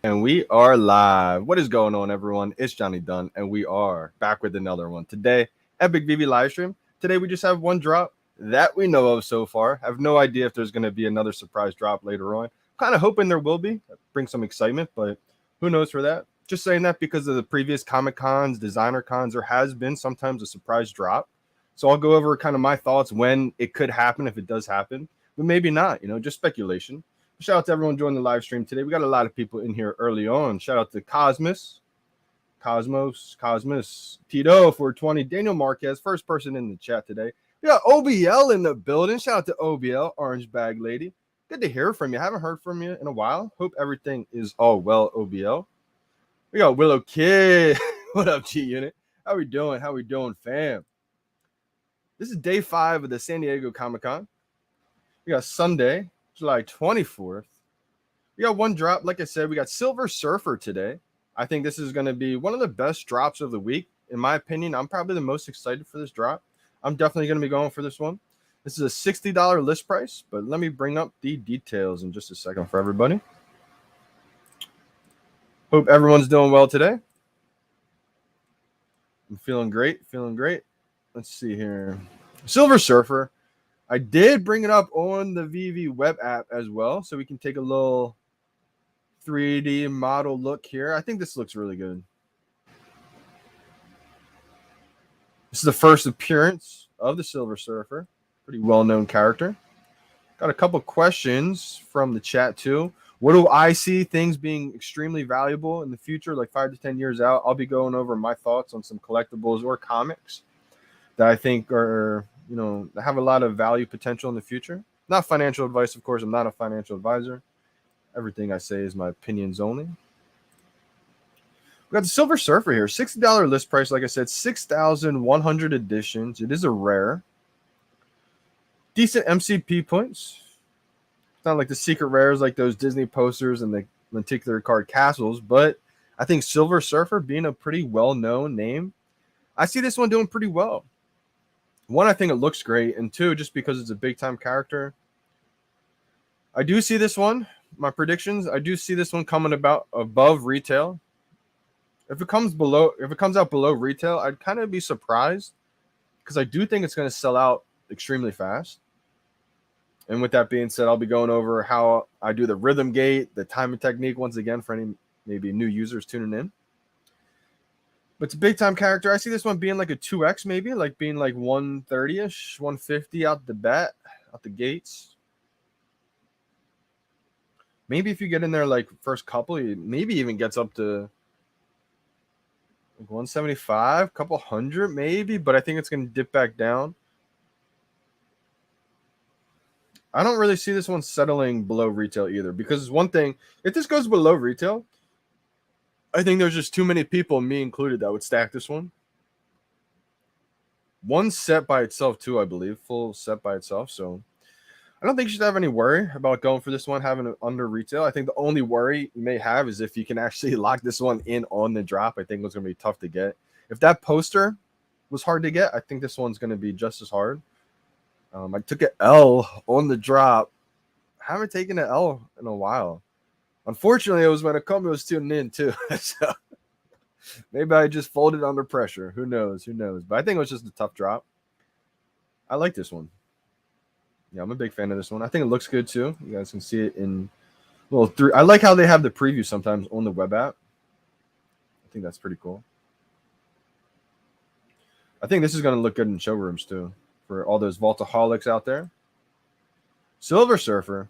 And we are live. What is going on, everyone? It's Johnny Dunn, and we are back with another one. Today, epic VeVe live stream. Today, we just have one drop that we know of so far. I have no idea if there's going to be another surprise drop later on. Kind of hoping there will be. Bring some excitement, but who knows for that? Just saying that because of the previous Comic Cons, designer cons, there has been sometimes a surprise drop. So I'll go over kind of my thoughts when it could happen, if it does happen, but maybe not, just speculation. Shout out to everyone joining the live stream today. We got a lot of people in here early on. Shout out to Cosmos, Tito 420, Daniel Marquez, first person in the chat today. We got OBL in the building. Shout out to OBL, Orange Bag Lady. Good to hear from you. I haven't heard from you in a while. Hope everything is all well, OBL. We got Willow Kid. What up, G Unit? How we doing, fam? This is day 5 of the San Diego Comic-Con. We got Sunday, July 24th. We got one drop. Like I said, we got Silver Surfer today. I think this is going to be one of the best drops of the week. In my opinion, I'm probably the most excited for this drop. I'm definitely going to be going for this one. This is a $60 list price, but let me bring up the details in just a second for everybody. Hope everyone's doing well today. I'm feeling great. Let's see here. Silver Surfer. I did bring it up on the VeVe web app as well, so we can take a little 3D model look here. I think this looks really good. This is the first appearance of the Silver Surfer. Pretty well-known character. Got a couple questions from the chat too. What do I see things being extremely valuable in the future, like 5 to 10 years out? I'll be going over my thoughts on some collectibles or comics that I think are, have a lot of value potential in the future. Not financial advice, of course. I'm not a financial advisor. Everything I say is my opinions only. We got the Silver Surfer here. $60 list price, like I said, 6,100 editions. It is a rare. Decent MCP points. It's not like the secret rares like those Disney posters and the lenticular card castles, but I think Silver Surfer being a pretty well-known name, I see this one doing pretty well. One, I think it looks great, and two, just because it's a big-time character. I do see this one, my predictions, I do see this one coming about above retail. If it comes out below retail, I'd kind of be surprised because I do think it's going to sell out extremely fast. And with that being said, I'll be going over how I do the rhythm gate, the timing technique once again for any maybe new users tuning in. But it's a big time character. I see this one being like a 2x maybe, like being like 130-ish, 150 out the gates. Maybe if you get in there like first couple, maybe even gets up to like 175, couple hundred maybe, but I think it's going to dip back down. I don't really see this one settling below retail either, because one thing, if this goes below retail, I think there's just too many people, me included, that would stack this one. One set by itself too, I believe, full set by itself. So I don't think you should have any worry about going for this one, having it under retail. I think the only worry you may have is if you can actually lock this one in on the drop. I think it's going to be tough to get. If that poster was hard to get, I think this one's going to be just as hard. I took an L on the drop. I haven't taken an L in a while. Unfortunately, it was when Akumi was tuning in too. So maybe I just folded under pressure. Who knows? But I think it was just a tough drop. I like this one. Yeah, I'm a big fan of this one. I think it looks good too. You guys can see it in little 3. I like how they have the preview sometimes on the web app. I think that's pretty cool. I think this is going to look good in showrooms too, for all those Vaultaholics out there. Silver Surfer.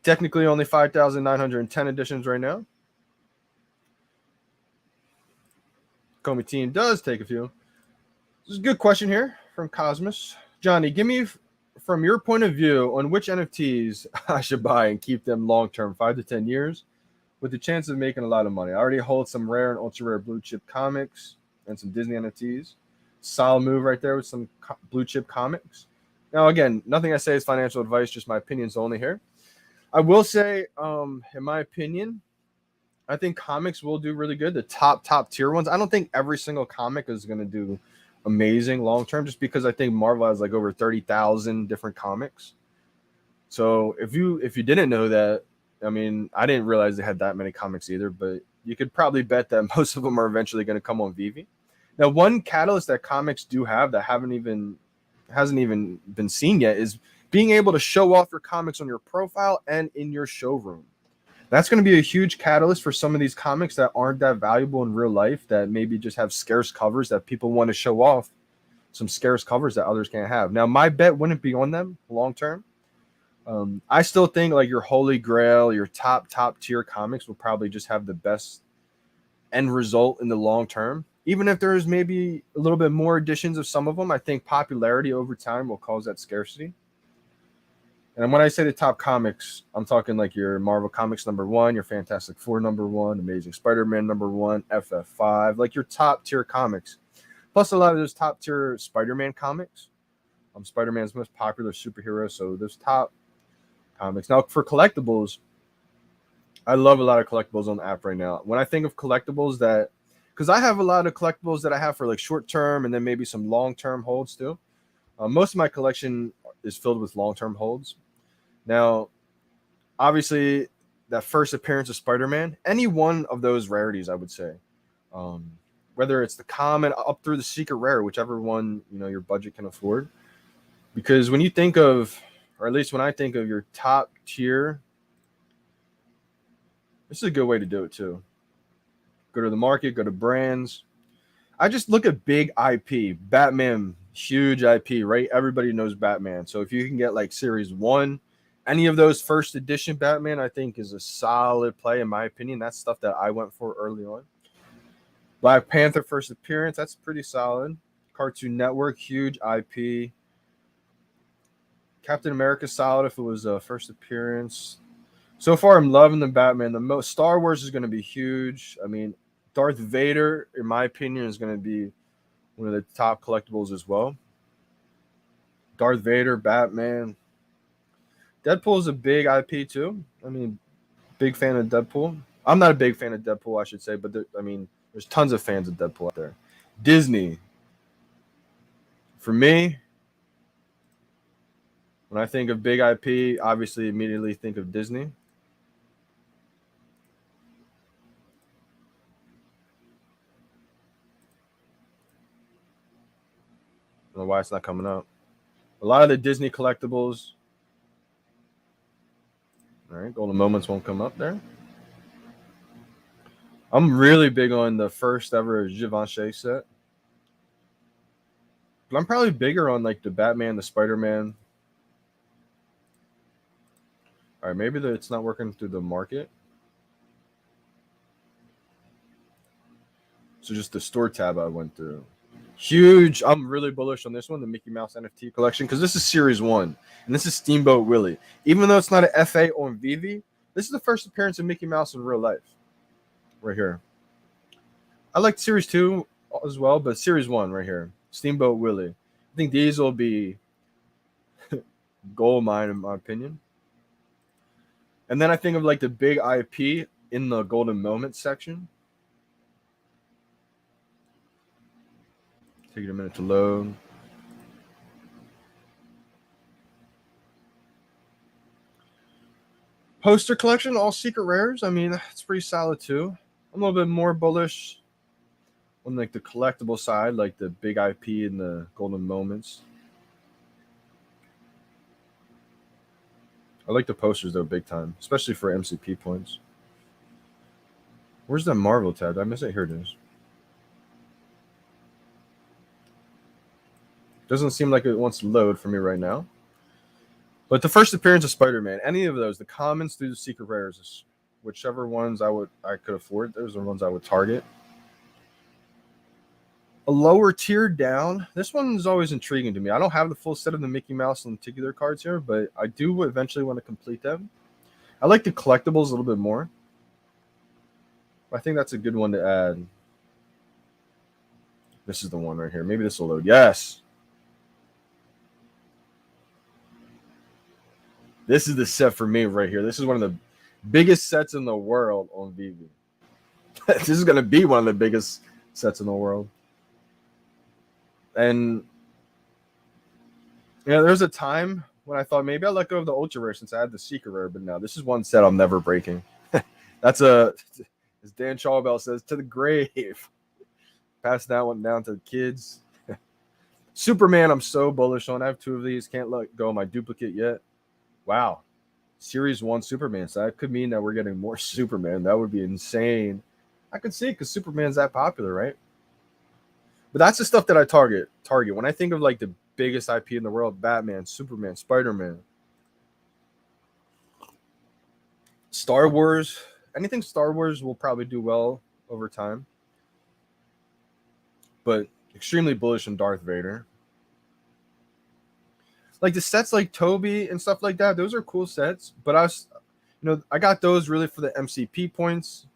Technically only 5,910 editions right now. Komi team does take a few. This is a good question here from Cosmos. Johnny, give me, from your point of view, on which NFTs I should buy and keep them long-term, 5 to 10 years, with the chance of making a lot of money. I already hold some rare and ultra-rare blue-chip comics and some Disney NFTs. Solid move right there with some blue-chip comics. Now, again, nothing I say is financial advice, just my opinions only here. I will say, in my opinion, I think comics will do really good. The top tier ones. I don't think every single comic is going to do amazing long term, just because I think Marvel has like over 30,000 different comics. So if you didn't know that, I mean, I didn't realize they had that many comics either, but you could probably bet that most of them are eventually going to come on VeVe. Now, one catalyst that comics do have that hasn't even been seen yet is being able to show off your comics on your profile and in your showroom. That's going to be a huge catalyst for some of these comics that aren't that valuable in real life, that maybe just have scarce covers that people want to show off, some scarce covers that others can't have. Now, my bet wouldn't be on them long term. I still think like your holy grail, your top tier comics will probably just have the best end result in the long term. Even if there's maybe a little bit more editions of some of them, I think popularity over time will cause that scarcity. And when I say the top comics, I'm talking like your Marvel Comics #1, your Fantastic Four #1, Amazing Spider-Man #1, FF5, like your top tier comics. Plus a lot of those top tier Spider-Man comics. Spider-Man's most popular superhero, so those top comics. Now for collectibles, I love a lot of collectibles on the app right now. When I think of collectibles because I have a lot of collectibles that I have for like short term and then maybe some long term holds too. Most of my collection is filled with long term holds. Now, obviously, that first appearance of Spider-Man, any one of those rarities, I would say, whether it's the common up through the secret rare, whichever one your budget can afford. Because when you think of, or at least when I think of your top tier, this is a good way to do it too. Go to the market, go to brands. I just look at big IP. Batman, huge IP, right? Everybody knows Batman. So if you can get like Series 1, any of those first edition Batman, I think is a solid play in my opinion. That's stuff that I went for early on. Black Panther first appearance, that's pretty solid. Cartoon Network, huge IP. Captain America, solid if it was a first appearance. So far, I'm loving the Batman. The most Star Wars is going to be huge. I mean, Darth Vader, in my opinion, is going to be one of the top collectibles as well. Darth Vader, Batman. Deadpool is a big IP too. I mean, big fan of Deadpool. I'm not a big fan of Deadpool, I should say, but there's tons of fans of Deadpool out there. Disney. For me, when I think of big IP, obviously immediately think of Disney. I don't know why it's not coming up. A lot of the Disney collectibles. All right, Golden Moments won't come up there. I'm really big on the first ever Givenchy set. But I'm probably bigger on like the Batman, the Spider-Man. All right, maybe it's not working through the market. So just the store tab I went through. Huge. I'm really bullish on this one, the Mickey Mouse NFT collection, because this is Series 1, and this is Steamboat Willie. Even though it's not an FA on VeVe, this is the first appearance of Mickey Mouse in real life. Right here. I like Series 2 as well, but Series 1 right here. Steamboat Willie. I think these will be gold mine in my opinion. And then I think of like the big IP in the Golden Moments section. Take it a minute to load. Poster collection, all secret rares. I mean, it's pretty solid too. I'm a little bit more bullish on like the collectible side, like the big IP and the Golden Moments. I like the posters though, big time, especially for MCP points. Where's that Marvel tab? I miss it. Here it is. Doesn't seem like it wants to load for me right now. But the first appearance of Spider-Man, any of those, the commons through the secret rares, whichever ones I could afford, those are the ones I would target. A lower tier down, this one is always intriguing to me. I don't have the full set of the Mickey Mouse and Lenticular cards here, but I do eventually want to complete them. I like the collectibles a little bit more. I think that's a good one to add. This is the one right here. Maybe this will load. Yes. This is the set for me right here. This is one of the biggest sets in the world on VeVe. This is going to be one of the biggest sets in the world. And yeah, there's a time when I thought maybe I'll let go of the ultra rare since I had the secret rare, but no, this is one set I'm never breaking. That's a, as Dan Charbell says, to the grave. Pass that one down to the kids. Superman, I'm so bullish on. I have 2 of these. Can't let go of my duplicate yet. Wow. Series 1 Superman. So that could mean that we're getting more Superman. That would be insane. I could see it because Superman's that popular, right? But that's the stuff that I target. When I think of like the biggest IP in the world, Batman, Superman, Spider-Man, Star Wars, anything Star Wars will probably do well over time. But extremely bullish on Darth Vader. Like the sets like Toby and stuff like that, those are cool sets. But I got those really for the MCP points.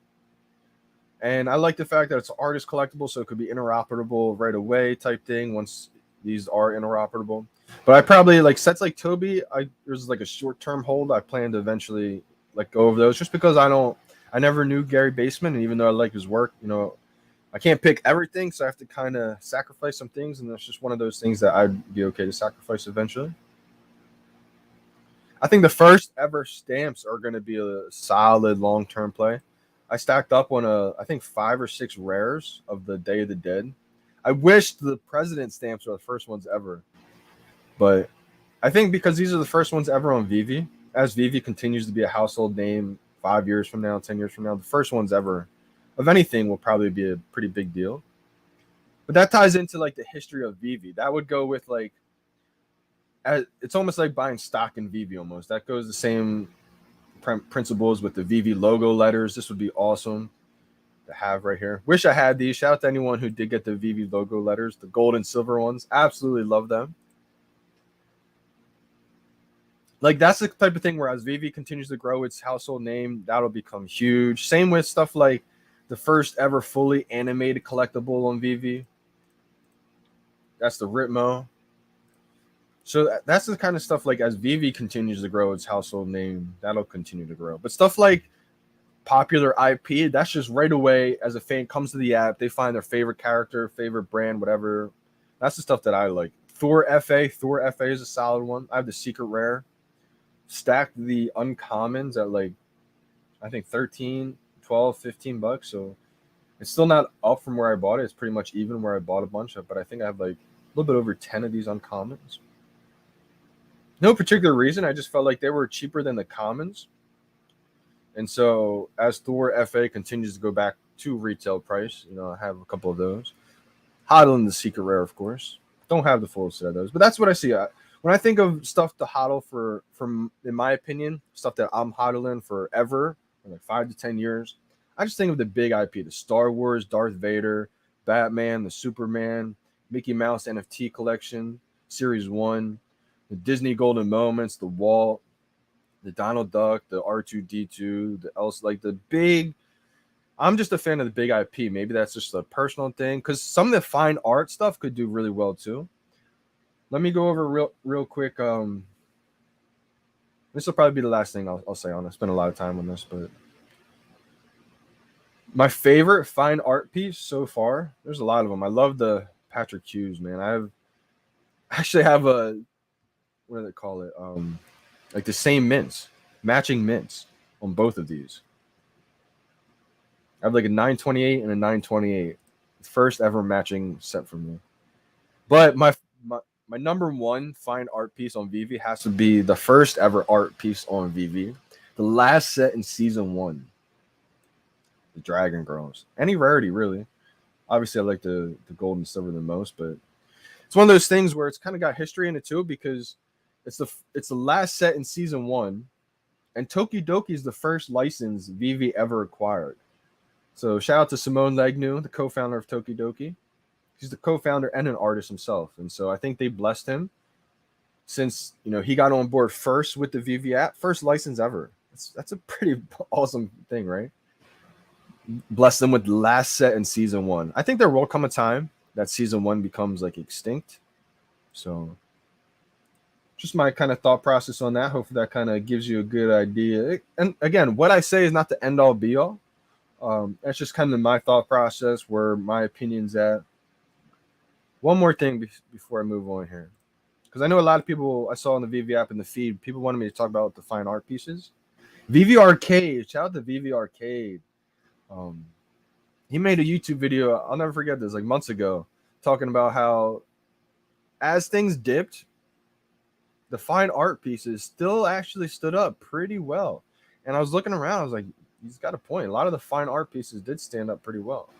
And I like the fact that it's artist collectible, so it could be interoperable right away type thing once these are interoperable. But I probably like sets like Toby, there's like a short-term hold. I plan to eventually let go of those just because I never knew Gary Baseman, and even though I like his work, I can't pick everything, so I have to kind of sacrifice some things, and that's just one of those things that I'd be okay to sacrifice eventually. I think the first ever stamps are going to be a solid long-term play. I stacked up on I think 5 or 6 rares of the Day of the Dead. I wish the President stamps were the first ones ever, but I think because these are the first ones ever on VeVe, as VeVe continues to be a household name 5 years from now, 10 years from now, the first ones ever of anything will probably be a pretty big deal. But that ties into like the history of VeVe. That would go with like, it's almost like buying stock in VeVe almost. That goes the same principles with the VeVe logo letters. This would be awesome to have right here. Wish I had these. Shout out to anyone who did get the VeVe logo letters, the gold and silver ones. Absolutely love them. Like that's the type of thing where as VeVe continues to grow its household name, that'll become huge. Same with stuff like the first ever fully animated collectible on VeVe. That's the Ritmo. So that's the kind of stuff like as VeVe continues to grow its household name, that'll continue to grow. But stuff like popular IP, that's just right away as a fan comes to the app, they find their favorite character, favorite brand, whatever. That's the stuff that I like. Thor FA is a solid one. I have the secret rare. Stacked the uncommons at like, I think 13, 12, 15 bucks. So it's still not up from where I bought it. It's pretty much even where I bought a bunch of, but I think I have like a little bit over 10 of these uncommons. No particular reason. I just felt like they were cheaper than the commons. And so as Thor FA continues to go back to retail price, I have a couple of those. Hodl the secret rare, of course. Don't have the full set of those, but that's what I see. When I think of stuff to hodl from in my opinion, stuff that I'm hodling forever, like 5 to 10 years, I just think of the big IP, the Star Wars, Darth Vader, Batman, the Superman, Mickey Mouse NFT collection, Series 1, the Disney Golden Moments, the Walt, the Donald Duck, the R2D2, the else like the big. I'm just a fan of the big IP. Maybe that's just a personal thing because some of the fine art stuff could do really well too. Let me go over real quick. This will probably be the last thing I'll say on it. I spent a lot of time on this, but my favorite fine art piece so far. There's a lot of them. I love the Patrick Hughes, man. I actually have a, what do they call it? Like the same mints, matching mints on both of these. I have like a 928 and a 928. First ever matching set for me. But my number one fine art piece on VeVe has to be the first ever art piece on VeVe. The last set in season 1. The Dragon Girls. Any rarity, really. Obviously, I like the gold and silver the most, but it's one of those things where it's kind of got history in it too because it's the last set in season 1, and Tokidoki is the first license VeVe ever acquired. So shout out to Simone Legnu, the co-founder of Tokidoki. He's the co-founder and an artist himself, and so I think they blessed him since he got on board first with the VeVe app, first license ever. That's a pretty awesome thing, right? Bless them with the last set in season 1. I think there will come a time that season 1 becomes like extinct. So just my kind of thought process on that. Hopefully that kind of gives you a good idea. And again, what I say is not the end all be all. That's just kind of my thought process, where my opinion's at. One more thing before I move on here, because I know a lot of people I saw in the VeVe app in the feed, people wanted me to talk about the fine art pieces. VeVe Arcade, shout out to VeVe Arcade. He made a YouTube video, I'll never forget this, like months ago, talking about how as things dipped, the fine art pieces still actually stood up pretty well. And I was looking around, I was like, he's got a point. A lot of the fine art pieces did stand up pretty well.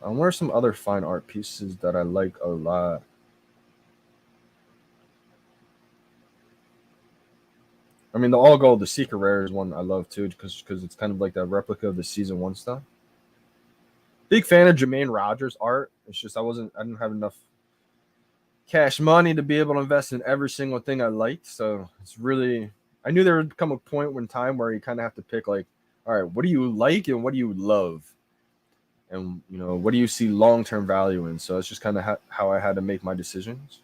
What are some other fine art pieces that I like a lot? I mean, the all gold, the secret rare is one I love too, because it's kind of like that replica of the season 1 stuff. Big fan of Jermaine Rogers art. It's just I didn't have enough cash money to be able to invest in every single thing I liked. So it's really, I knew there would come a point in time where you kind of have to pick, like, all right, what do you like and what do you love? And, you know, what do you see long-term value in? So it's just kind of how I had to make my decisions.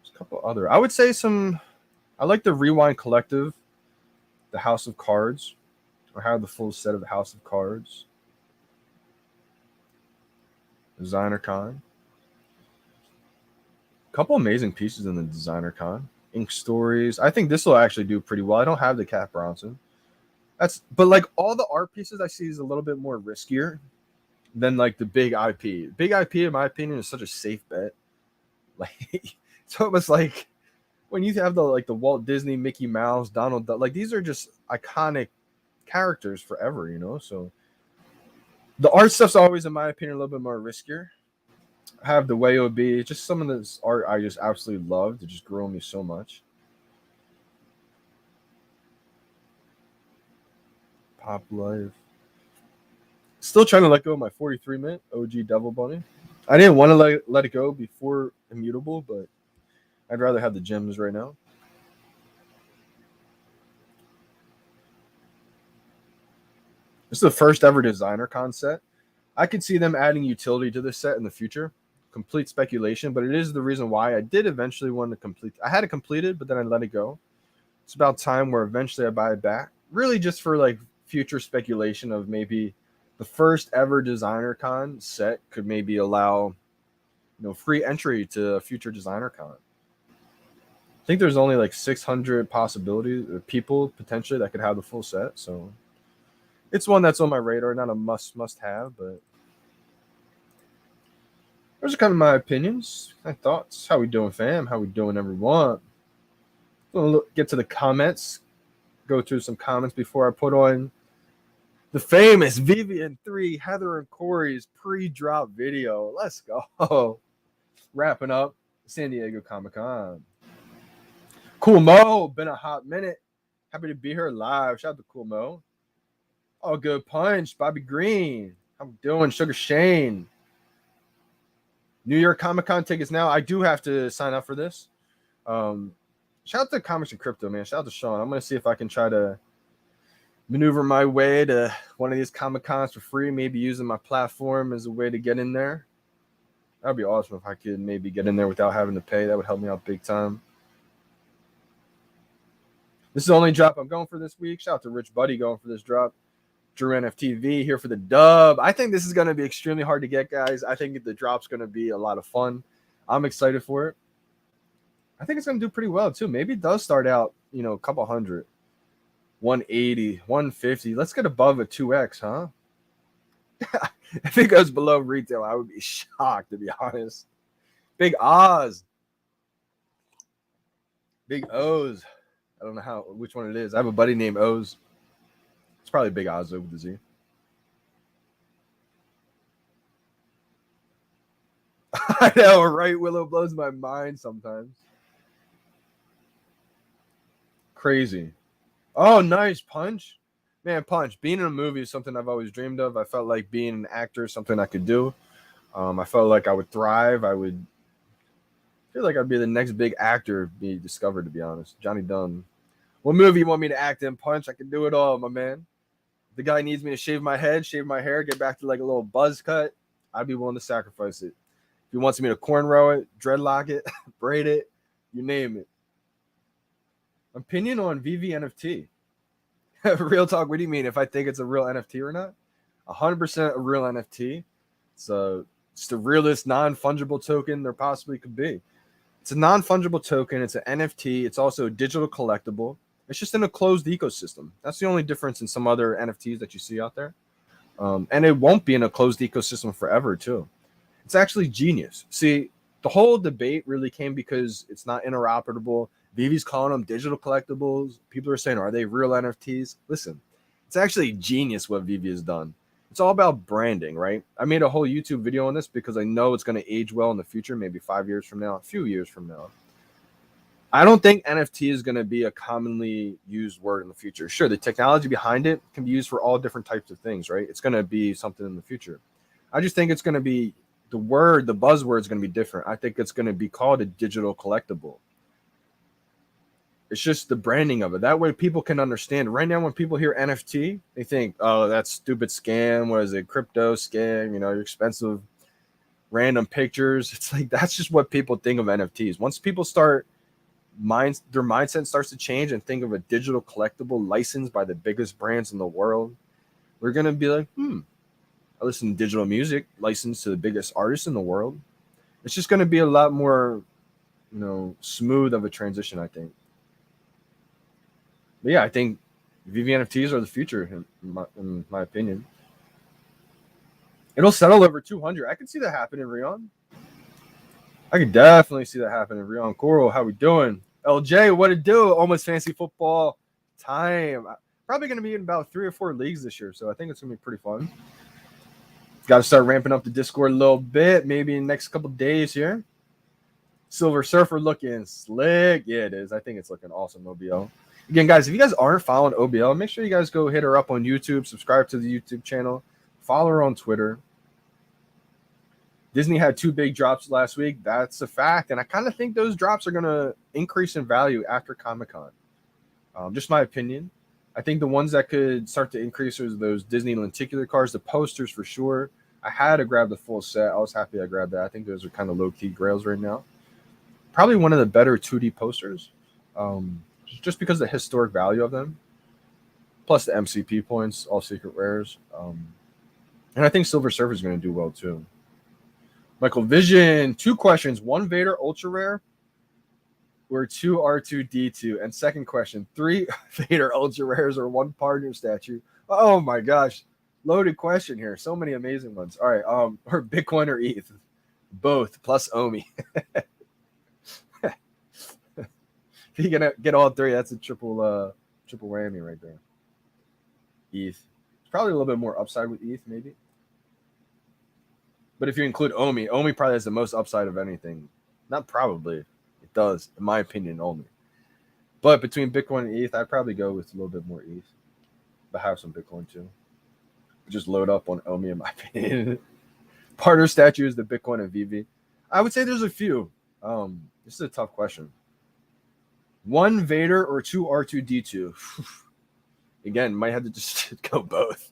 There's a couple other, I would say I like the Rewind Collective, the House of Cards. I have the full set of the House of Cards. Designer Con. Couple amazing pieces in the Designer Con. Ink Stories. I think this will actually do pretty well. I don't have the Cat Bronson. But like all the art pieces I see is a little bit more riskier than like the big IP. Big IP, in my opinion, is such a safe bet. Like it's almost like when you have the Walt Disney, Mickey Mouse, Donald Duck, like these are just iconic characters forever, you know. So the art stuff's always, in my opinion, a little bit more riskier. I have the Way OB, just some of this art I just absolutely loved. It just grew on me so much. Pop Life. Still trying to let go of my 43 mint OG Devil Bunny. I didn't want to let it go before Immutable, but I'd rather have the gems right now. This is the first ever Designer Con set. I could see them adding utility to this set in the future. Complete speculation, but it is the reason why I did eventually want to complete. I had it completed, but then I let it go. It's about time where eventually I buy it back. Really just for like future speculation of maybe the first ever Designer Con set could maybe allow, you know, free entry to a future Designer Con. I think there's only like 600 possibilities or people potentially that could have the full set. So it's one that's on my radar, not a must have, but those are kind of my opinions, my thoughts. How we doing, fam? How we doing, everyone? Get to the comments. Go through some comments before I put on the famous Vivian 3 Heather and Corey's pre-drop video. Let's go. Wrapping up San Diego Comic-Con. Cool Mo, been a hot minute. Happy to be here live. Shout out to Cool Mo. Oh, good punch. Bobby Green. How we doing? Sugar Shane. New York Comic-Con tickets now. I do have to sign up for this. Shout out to Comics and Crypto, man. Shout out to Sean. I'm going to see if I can try to maneuver my way to one of these Comic-Cons for free, maybe using my platform as a way to get in there. That would be awesome if I could maybe get in there without having to pay. That would help me out big time. This is the only drop I'm going for this week. Shout out to Rich Buddy going for this drop. Drew NFTV here for the dub. I think this is going to be extremely hard to get, guys. I think the drop's going to be a lot of fun. I'm excited for it. I think it's going to do pretty well, too. Maybe it does start out, you know, a couple hundred. 180, 150. Let's get above a 2X, huh? If it goes below retail, I would be shocked, to be honest. Big Oz. Big O's. I don't know which one it is. I have a buddy named O's. It's probably Big Oz with the Z. I know, right? Willow blows my mind sometimes. Crazy. Oh, nice punch. Man, punch. Being in a movie is something I've always dreamed of. I felt like being an actor is something I could do. I felt like I would thrive. I would feel like I'd be the next big actor be discovered, to be honest. Johnny Dunn. What movie you want me to act in? Punch? I can do it all, my man. The guy needs me to shave my head, shave my hair, get back to like a little buzz cut. I'd be willing to sacrifice it. If he wants me to cornrow it, dreadlock it, braid it, you name it. Opinion on VeVe NFT. Real talk, what do you mean? If I think it's a real NFT or not? 100% a real NFT. It's the realest non-fungible token there possibly could be. It's a non-fungible token. It's an NFT. It's also a digital collectible. It's just in a closed ecosystem. That's the only difference in some other NFTs that you see out there. And it won't be in a closed ecosystem forever, too. It's actually genius. See, the whole debate really came because it's not interoperable. VeVe's calling them digital collectibles. People are saying, are they real NFTs? Listen, it's actually genius what VeVe has done. It's all about branding, right? I made a whole YouTube video on this because I know it's going to age well in the future, maybe 5 years from now, a few years from now. I don't think NFT is going to be a commonly used word in the future. Sure, the technology behind it can be used for all different types of things, right? It's going to be something in the future. I just think it's going to be the buzzword is going to be different. I think it's going to be called a digital collectible. It's just the branding of it. That way people can understand. Right now, when people hear NFT, they think, oh, that's stupid scam. What is it? Crypto scam, your expensive random pictures. It's like, that's just what people think of NFTs. Once people start, their mindset starts to change and think of a digital collectible licensed by the biggest brands in the world, we're going to be like, I listen to digital music licensed to the biggest artists in the world. It's just going to be a lot more, smooth of a transition, I think. But yeah, I think VeVe NFTs are the future, in my opinion. It'll settle over 200. I can see that happening, Rion. I could definitely see that happening, Rion. Coral, how we doing? LJ, what it do? Almost fancy football time. Probably going to be in about 3 or 4 leagues this year, so I think it's going to be pretty fun. Got to start ramping up the Discord a little bit, maybe in the next couple days here. Silver Surfer looking slick. Yeah, it is. I think it's looking awesome, OBL. Again, guys, if you guys aren't following OBL, make sure you guys go hit her up on YouTube, subscribe to the YouTube channel, follow her on Twitter. Disney had 2 big drops last week. That's a fact. And I kind of think those drops are going to increase in value after Comic-Con. Just my opinion. I think the ones that could start to increase are those Disney lenticular cards, the posters for sure. I had to grab the full set. I was happy I grabbed that. I think those are kind of low-key grails right now. Probably one of the better 2D posters. Just because of the historic value of them, plus the MCP points, all secret rares. And I think Silver Surfer is going to do well too. Michael Vision, 2 questions. 1 Vader Ultra Rare or 2 R2D2? And second question, 3 Vader Ultra Rares or 1 partner statue? Oh my gosh. Loaded question here. So many amazing ones. All right. Or Bitcoin or ETH? Both, plus OMI. If you're gonna get all 3, that's a triple whammy right there. ETH. It's probably a little bit more upside with ETH, maybe. But if you include OMI probably has the most upside of anything. Not probably. It does, in my opinion, only. But between Bitcoin and ETH, I'd probably go with a little bit more ETH. But have some Bitcoin too. Just load up on OMI, in my opinion. Partner statue is the Bitcoin and VeVe. I would say there's a few. This is a tough question. 1 Vader or 2 R2D2? Again, might have to just go both.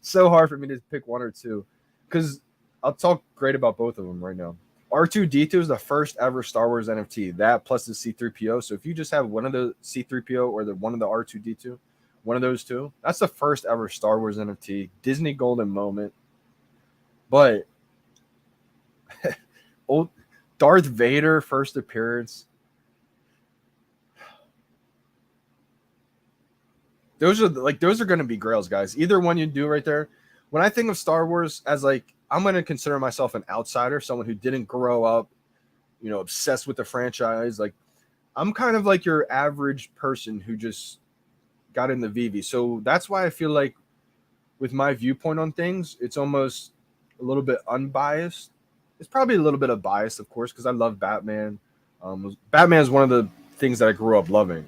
So hard for me to pick 1 or 2. Because I'll talk great about both of them right now. R2D2 is the first ever Star Wars NFT. That plus the C3PO. So if you just have one of the C3PO or one of the R2D2, one of those two, that's the first ever Star Wars NFT. Disney golden moment. But old Darth Vader first appearance. Those are going to be grails, guys. Either one you do right there. When I think of Star Wars as I'm going to consider myself an outsider, someone who didn't grow up, obsessed with the franchise. I'm kind of like your average person who just got into VeVe. So that's why I feel like with my viewpoint on things, it's almost a little bit unbiased. It's probably a little bit of bias, of course, because I love Batman. Batman is one of the things that I grew up loving.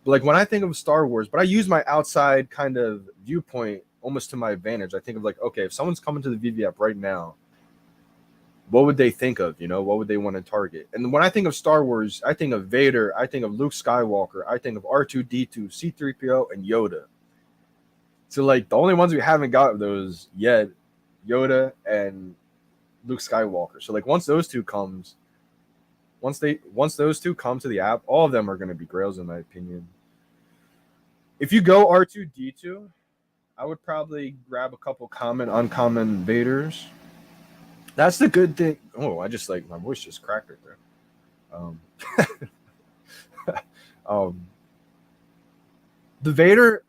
But when I think of Star Wars, but I use my outside kind of viewpoint almost to my advantage. I think of okay, if someone's coming to the VeVe app right now, what would they think of? What would they want to target? And when I think of Star Wars, I think of Vader, I think of Luke Skywalker, I think of R2D2, C3PO, and Yoda. So the only ones we haven't got those yet, Yoda and Luke Skywalker. So once those two come to the app, all of them are going to be grails in my opinion. If you go R2D2, I would probably grab a couple common, uncommon Vaders. That's the good thing. Oh, I just my voice just cracked right there. Um, um, the Vader,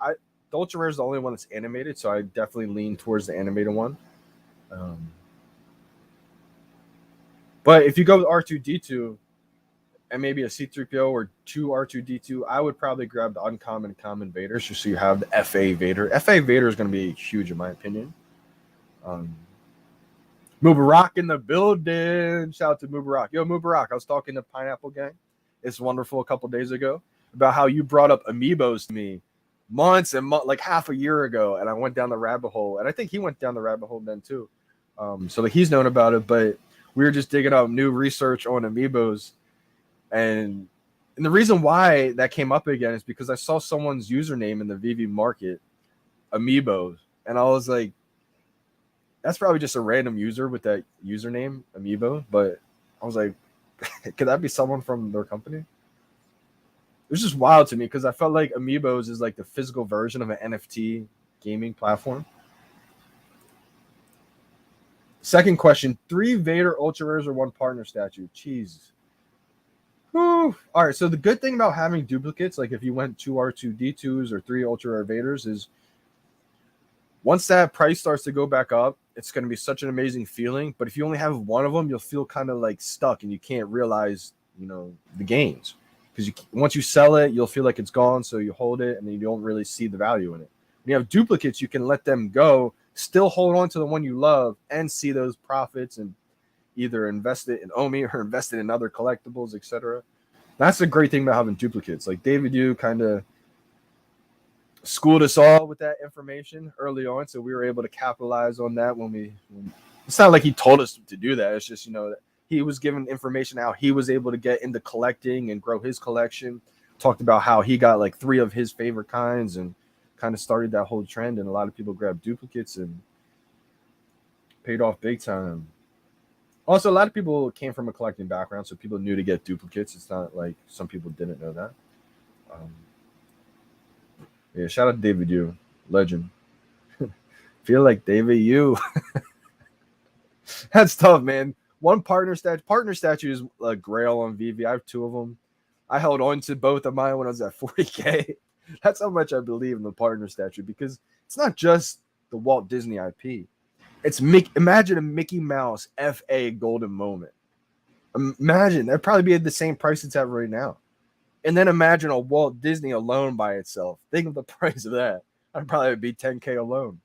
the Ultra Rare is the only one that's animated, so I definitely lean towards the animated one. Um, but if you go with R2D2 and maybe a C3PO or two R2D2, I would probably grab the uncommon common Vaders just so you have the FA Vader. FA Vader is going to be huge in my opinion. Mubarak in the building. Shout out to Mubarak. Yo, Mubarak, I was talking to Pineapple Gang. It's wonderful a couple days ago about how you brought up amiibos to me months and like half a year ago, and I went down the rabbit hole, and I think he went down the rabbit hole then too. So like he's known about it, but we were just digging up new research on amiibos, and the reason why that came up again is because I saw someone's username in the VeVe market, amiibos, and I was like, that's probably just a random user with that username, amiibo. But I was like, could that be someone from their company? It was just wild to me because I felt like amiibos is like the physical version of an NFT gaming platform. Second question: 3 Vader Ultra Rares or 1 partner statue? Jeez. Whew. All right. So the good thing about having duplicates, like if you went 2 R2D2s or 3 Ultra Rare Vaders, is once that price starts to go back up, it's going to be such an amazing feeling. But if you only have one of them, you'll feel kind of like stuck and you can't realize, the gains. Because once you sell it, you'll feel like it's gone. So you hold it and then you don't really see the value in it. When you have duplicates, you can let them go, still hold on to the one you love and see those profits and either invest it in Omi or invest it in other collectibles, etc. That's the great thing about having duplicates. Like David Yu kind of schooled us all with that information early on, so we were able to capitalize on that when it's not like he told us to do that. It's just that he was given information how he was able to get into collecting and grow his collection. Talked about how he got like 3 of his favorite kinds and kind of started that whole trend, and a lot of people grabbed duplicates and paid off big time. Also, a lot of people came from a collecting background, so people knew to get duplicates. It's not like some people didn't know that. Yeah, shout out to David Yu, legend. Feel like David Yu. That's tough, man. One partner statue is a grail on VeVe. I have 2 of them. I held on to both of mine when I was at 40K. That's how much I believe in the partner statue, because it's not just the Walt Disney IP. It's imagine a Mickey Mouse FA golden moment. Imagine that'd probably be at the same price it's at right now. And then imagine a Walt Disney alone by itself. Think of the price of that. That'd probably be 10K alone.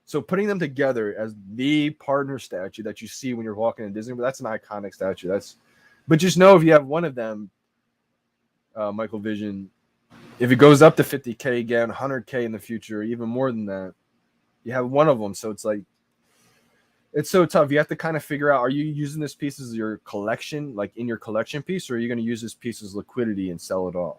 So putting them together as the partner statue that you see when you're walking in Disney, but that's an iconic statue. But just know if you have one of them, Michael Vision, if it goes up to 50K again, 100K in the future, even more than that, you have one of them. So it's like, it's so tough. You have to kind of figure out, are you using this piece as your collection, like in your collection piece, or are you going to use this piece as liquidity and sell it off?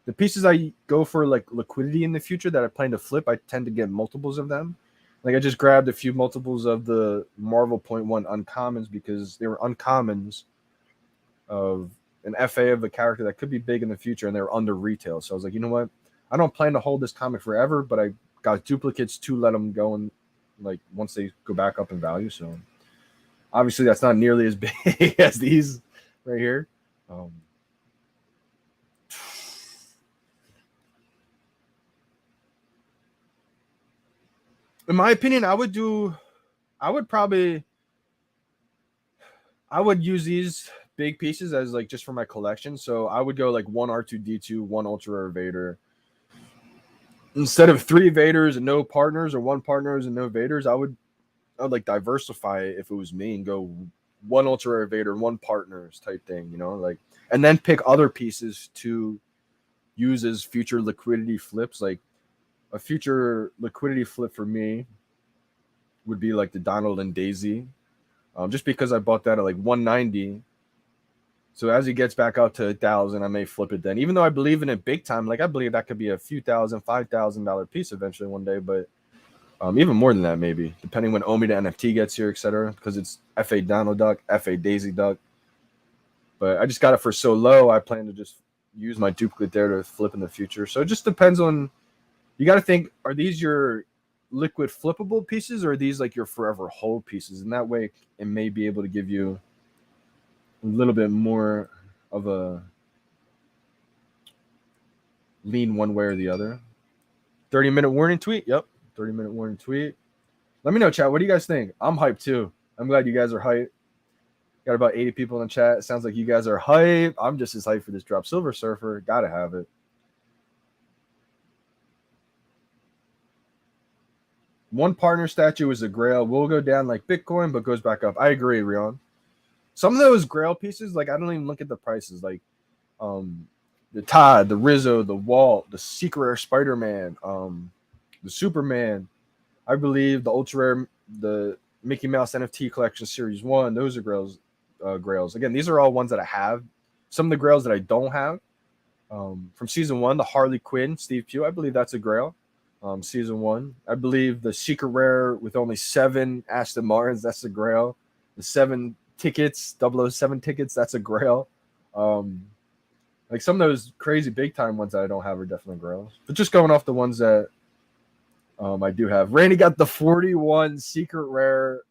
The pieces I go for like liquidity in the future that I plan to flip, I tend to get multiples of them. Like I just grabbed a few multiples of the Marvel 0.1 uncommons because they were uncommons of an FA of a character that could be big in the future, and they were under retail. So I was like, you know what? I don't plan to hold this comic forever, but I got duplicates to let them go and like once they go back up in value. So obviously that's not nearly as big as these right here. In my opinion, I would use these big pieces as like just for my collection. So I would go like 1 R2D2, 1 Ultra Rare Vader. Instead of 3 Vaders and no partners, or 1 partners and no Vaders, I would like diversify it if it was me and go 1 Ultra Rare Vader, 1 partners type thing, like, and then pick other pieces to use as future liquidity flips. Like a future liquidity flip for me would be like the Donald and Daisy, just because I bought that at like 190. So as he gets back up to 1,000, I may flip it then. Even though I believe in it big time, like I believe that could be a few thousand, $5,000 piece eventually one day, but even more than that maybe, depending when Omi the NFT gets here, etc. Because it's FA Donald Duck, FA Daisy Duck. But I just got it for so low, I plan to just use my duplicate there to flip in the future. So it just depends on, you got to think, are these your liquid flippable pieces, or are these like your forever hold pieces? And that way it may be able to give you little bit more of a lean one way or the other. 30-minute warning tweet. Yep. 30-minute warning tweet. Let me know, chat. What do you guys think? I'm hyped too. I'm glad you guys are hyped. Got about 80 people in the chat. It sounds like you guys are hyped. I'm just as hyped for this drop. Silver Surfer. Gotta have it. One partner statue is a grail. Will go down like Bitcoin, but goes back up. I agree, Rion. Some of those grail pieces, like I don't even look at the prices. Like the Todd, the Rizzo, the Walt, the Secret Rare Spider-Man, the Superman. I believe the ultra rare, the Mickey Mouse NFT collection series 1. Those are grails. Grails. Again, these are all ones that I have. Some of the grails that I don't have. From season 1, the Harley Quinn, Steve Pugh. I believe that's a grail. Season 1. I believe the secret rare with only 7 Aston Martins. That's a grail. The 7 tickets, 007 tickets. That's a grail. Like some of those crazy big time ones that I don't have are definitely grails. But just going off the ones that I do have. Randy got the 41 secret rare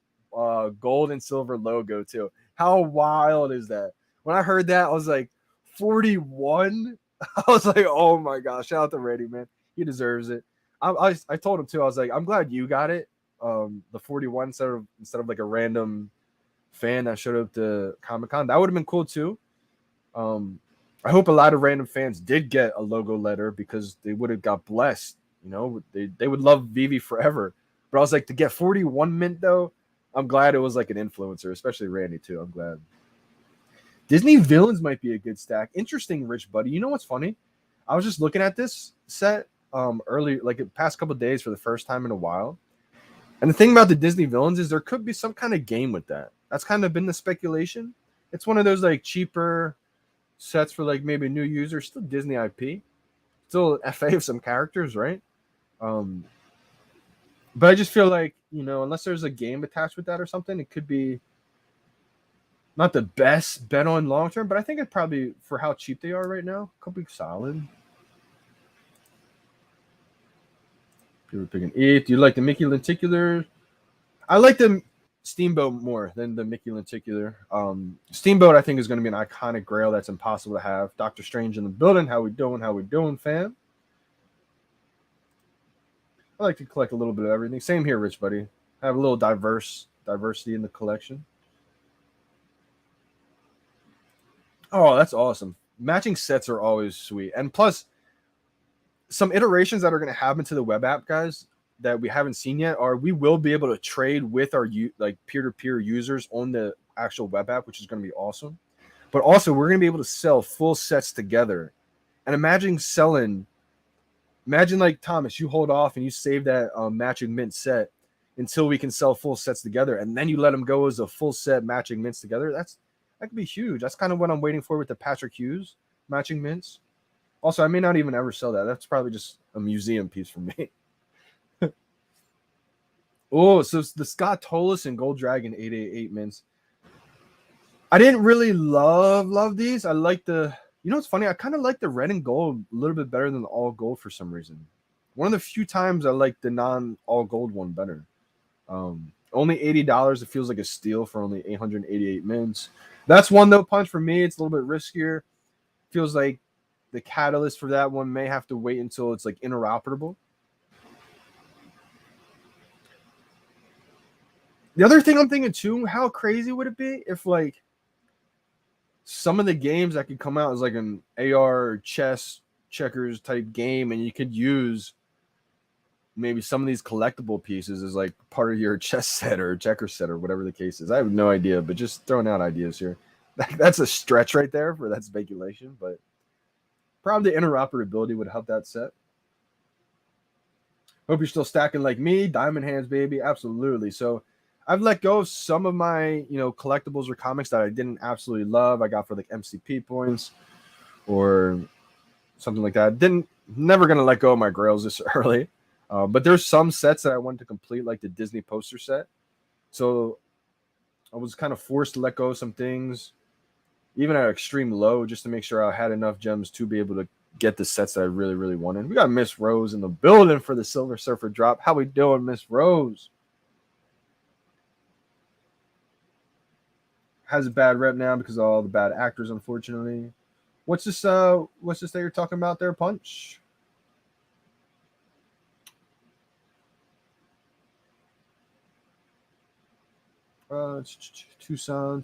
gold and silver logo too. How wild is that? When I heard that, I was like, 41? I was like, oh my gosh. Shout out to Randy, man. He deserves it. I told him too, I was like, I'm glad you got it. The 41 instead of like a random fan that showed up to Comic-Con. That would have been cool too. I hope a lot of random fans did get a logo letter because they would have got blessed. You know, they would love VeVe forever. But I was like, to get 41 mint though, I'm glad it was like an influencer, especially Randy too. I'm glad. Disney villains might be a good stack. Interesting, Rich Buddy. You know what's funny? I was just looking at this set early, like the past couple of days for the first time in a while. And the thing about the Disney villains is there could be some kind of game with that. That's kind of been the speculation. It's one of those like cheaper sets for like maybe new users, still Disney IP, still FA of some characters, right? But I just feel like, you know, unless there's a game attached with that or something, it could be not the best bet on long term, but I think it probably, for how cheap they are right now, could be solid. People are picking ETH. Do you like the Mickey Lenticular? I like the Steamboat more than the Mickey Lenticular. Steamboat, I think, is going to be an iconic grail that's impossible to have. Doctor Strange in the building. How we doing? How we doing, fam? I like to collect a little bit of everything. Same here, Rich Buddy. I have a little diversity in the collection. Oh, that's awesome. Matching sets are always sweet. And plus, some iterations that are going to happen to the web app, guys, that we haven't seen yet are we will be able to trade with our like peer-to-peer users on the actual web app, which is going to be awesome. But also, we're going to be able to sell full sets together. And imagine like Thomas, you hold off and you save that matching mint set until we can sell full sets together, and then you let them go as a full set matching mints together. That could be huge. That's kind of what I'm waiting for with the Patrick Hughes matching mints. Also, I may not even ever sell that. That's probably just a museum piece for me. Oh, so the Scott Tolis and Gold Dragon 888 mints. I didn't really love these. I like the, you know what's funny? I kind of like the red and gold a little bit better than the all gold for some reason. One of the few times I like the non all gold one better. Only $80. It feels like a steal for only 888 mints. That's one though, Punch, for me. It's a little bit riskier. Feels like the catalyst for that one may have to wait until it's like interoperable. The other thing I'm thinking too, how crazy would it be if like some of the games that could come out as like an AR chess checkers type game, and you could use maybe some of these collectible pieces as like part of your chess set or checker set or whatever the case is. I have no idea, but just throwing out ideas here. That's a stretch right there for that speculation, but probably the interoperability would help that set. Hope you're still stacking like me. Diamond hands, baby. Absolutely. So I've let go of some of my, collectibles or comics that I didn't absolutely love. I got for like MCP points or something like that. Never going to let go of my grails this early. But there's some sets that I wanted to complete, like the Disney poster set. So I was kind of forced to let go of some things, even at extreme low, just to make sure I had enough gems to be able to get the sets that I really, really wanted. We got Miss Rose in the building for the Silver Surfer drop. How we doing, Miss Rose? has a bad rep now because of all the bad actors, unfortunately. What's this that you're talking about there, Punch? Tucson.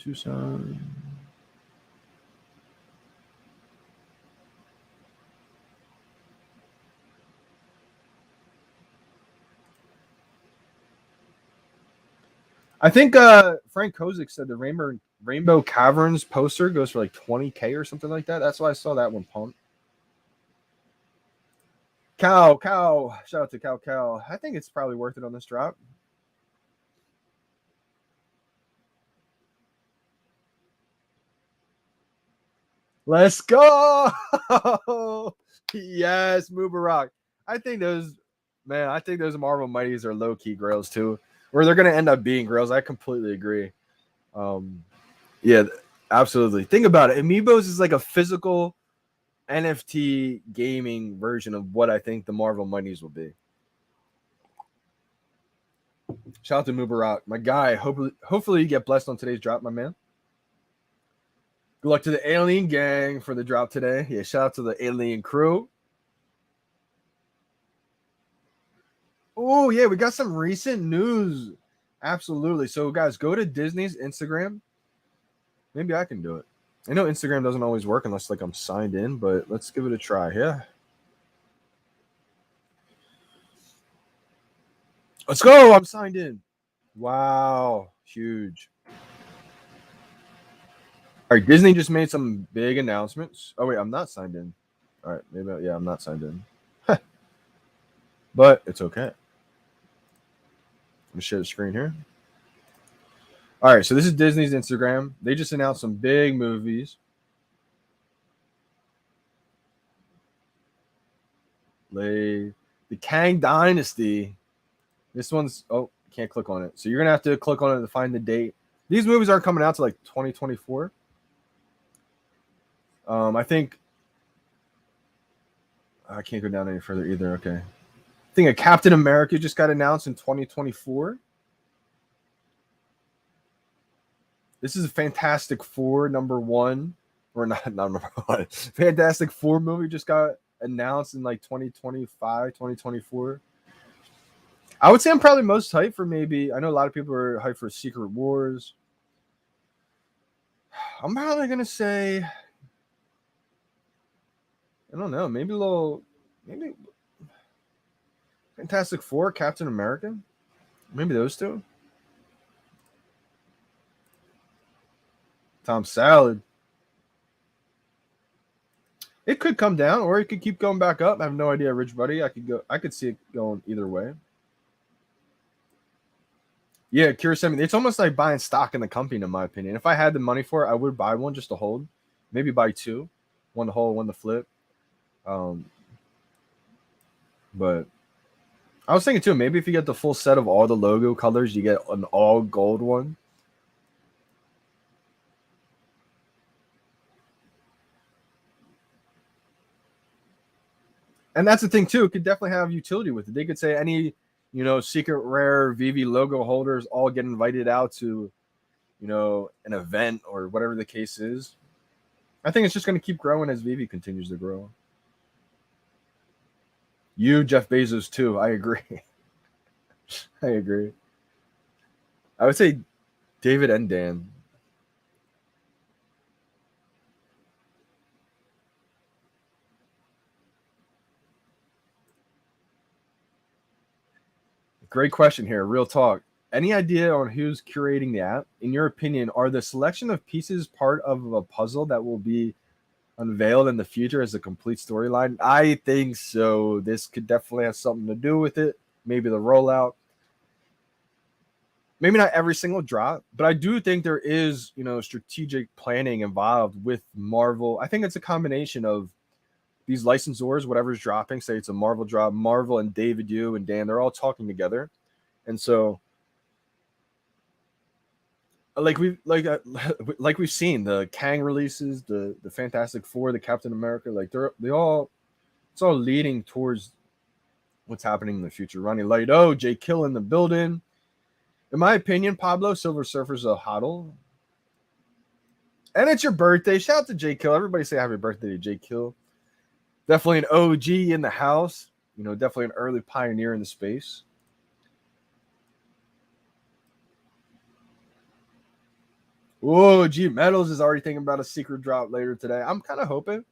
I think Frank Kozik said the Rainbow Caverns poster goes for like 20K or something like that. That's why I saw that one pump. Cow. Shout out to Cow. I think it's probably worth it on this drop. Let's go. Yes, Mubarak. I think those Marvel Mighties are low key grails too, or they're gonna end up being grails. I completely agree. Yeah, absolutely. Think about it. Amiibos is like a physical NFT gaming version of what I think the Marvel Mighties will be. Shout out to Mubarak, my guy. Hopefully you get blessed on today's drop, my man. Good luck to the Alien Gang for the drop today. Yeah, shout out to the Alien crew. Oh, yeah, we got some recent news. Absolutely. So, guys, go to Disney's Instagram. Maybe I can do it. I know Instagram doesn't always work unless like I'm signed in, but let's give it a try. Yeah. Let's go. I'm signed in. Wow. Huge. All right, Disney just made some big announcements. Oh wait, I'm not signed in. All right, maybe I'm not signed in. But it's okay. Let me share the screen here. All right, so this is Disney's Instagram. They just announced some big movies. The Kang Dynasty. This one's can't click on it. So you're gonna have to click on it to find the date. These movies aren't coming out to like 2024. I think I can't go down any further either. Okay. I think a Captain America just got announced in 2024. This is a Fantastic Four #1, or not number one. Fantastic Four movie just got announced in like 2025, 2024. I would say I'm probably most hyped for maybe. I know a lot of people are hyped for Secret Wars. I'm probably gonna say, I don't know, maybe Fantastic Four, Captain America, maybe those two. Tom Salad. It could come down, or it could keep going back up. I have no idea, Rich Buddy. I could see it going either way. Yeah, Kurosemi. It's almost like buying stock in the company, in my opinion. If I had the money for it, I would buy one just to hold. Maybe buy two, one to hold, one to flip. But I was thinking too, maybe if you get the full set of all the logo colors, you get an all gold one. And that's the thing too. It could definitely have utility with it. They could say any, secret rare VeVe logo holders all get invited out to, an event or whatever the case is. I think it's just going to keep growing as VeVe continues to grow. You, Jeff Bezos, too. I agree. I agree. I would say David and Dan. Great question here. Real talk. Any idea on who's curating the app? In your opinion, are the selection of pieces part of a puzzle that will be unveiled in the future as a complete storyline? I think so. This could definitely have something to do with it. Maybe the rollout. Maybe not every single drop, but I do think there is, strategic planning involved with Marvel. I think it's a combination of these licensors, whatever's dropping. Say it's a Marvel drop, Marvel and David, you and Dan, they're all talking together, and so like we've seen the Kang releases, the Fantastic Four, the Captain America, like it's all leading towards what's happening in the future. Ronnie Lido, Jay Kill in the building. In my opinion, Pablo Silver Surfer's a hodl. And it's your birthday. Shout out to J Kill. Everybody say happy birthday to J Kill. Definitely an OG in the house. You know, definitely an early pioneer in the space. Whoa, G Metals is already thinking about a secret drop later today. I'm kind of hoping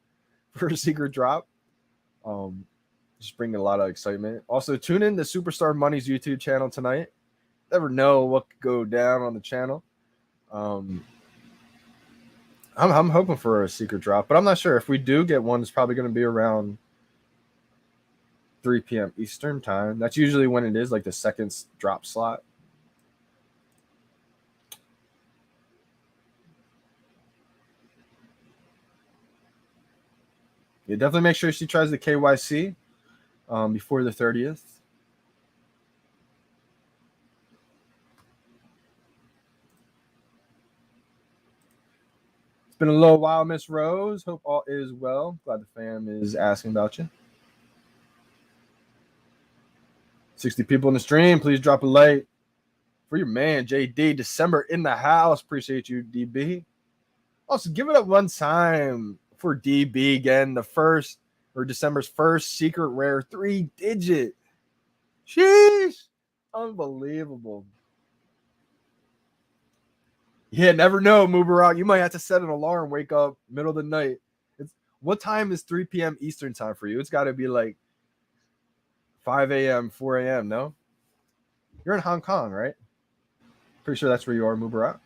for a secret drop. Just bringing a lot of excitement. Also, tune in to Superstar Money's YouTube channel tonight. Never know what could go down on the channel. I'm hoping for a secret drop, but I'm not sure. If we do get one, it's probably going to be around 3 p.m. Eastern time. That's usually when it is, like the second drop slot. Yeah, definitely make sure she tries the KYC before the 30th. It's been a little while, Miss Rose. Hope all is well. Glad the fam is asking about you. 60 people in the stream. Please drop a like for your man, JD. December in the house. Appreciate you, DB. Also, give it up one time for DB again. December's first secret rare 3-digit. Sheesh. Unbelievable. Yeah, never know, Mubarak. You might have to set an alarm, wake up middle of the night. What time is 3 p.m. Eastern time for you? It's got to be like 5 a.m., 4 a.m., no? You're in Hong Kong, right? Pretty sure that's where you are, Mubarak.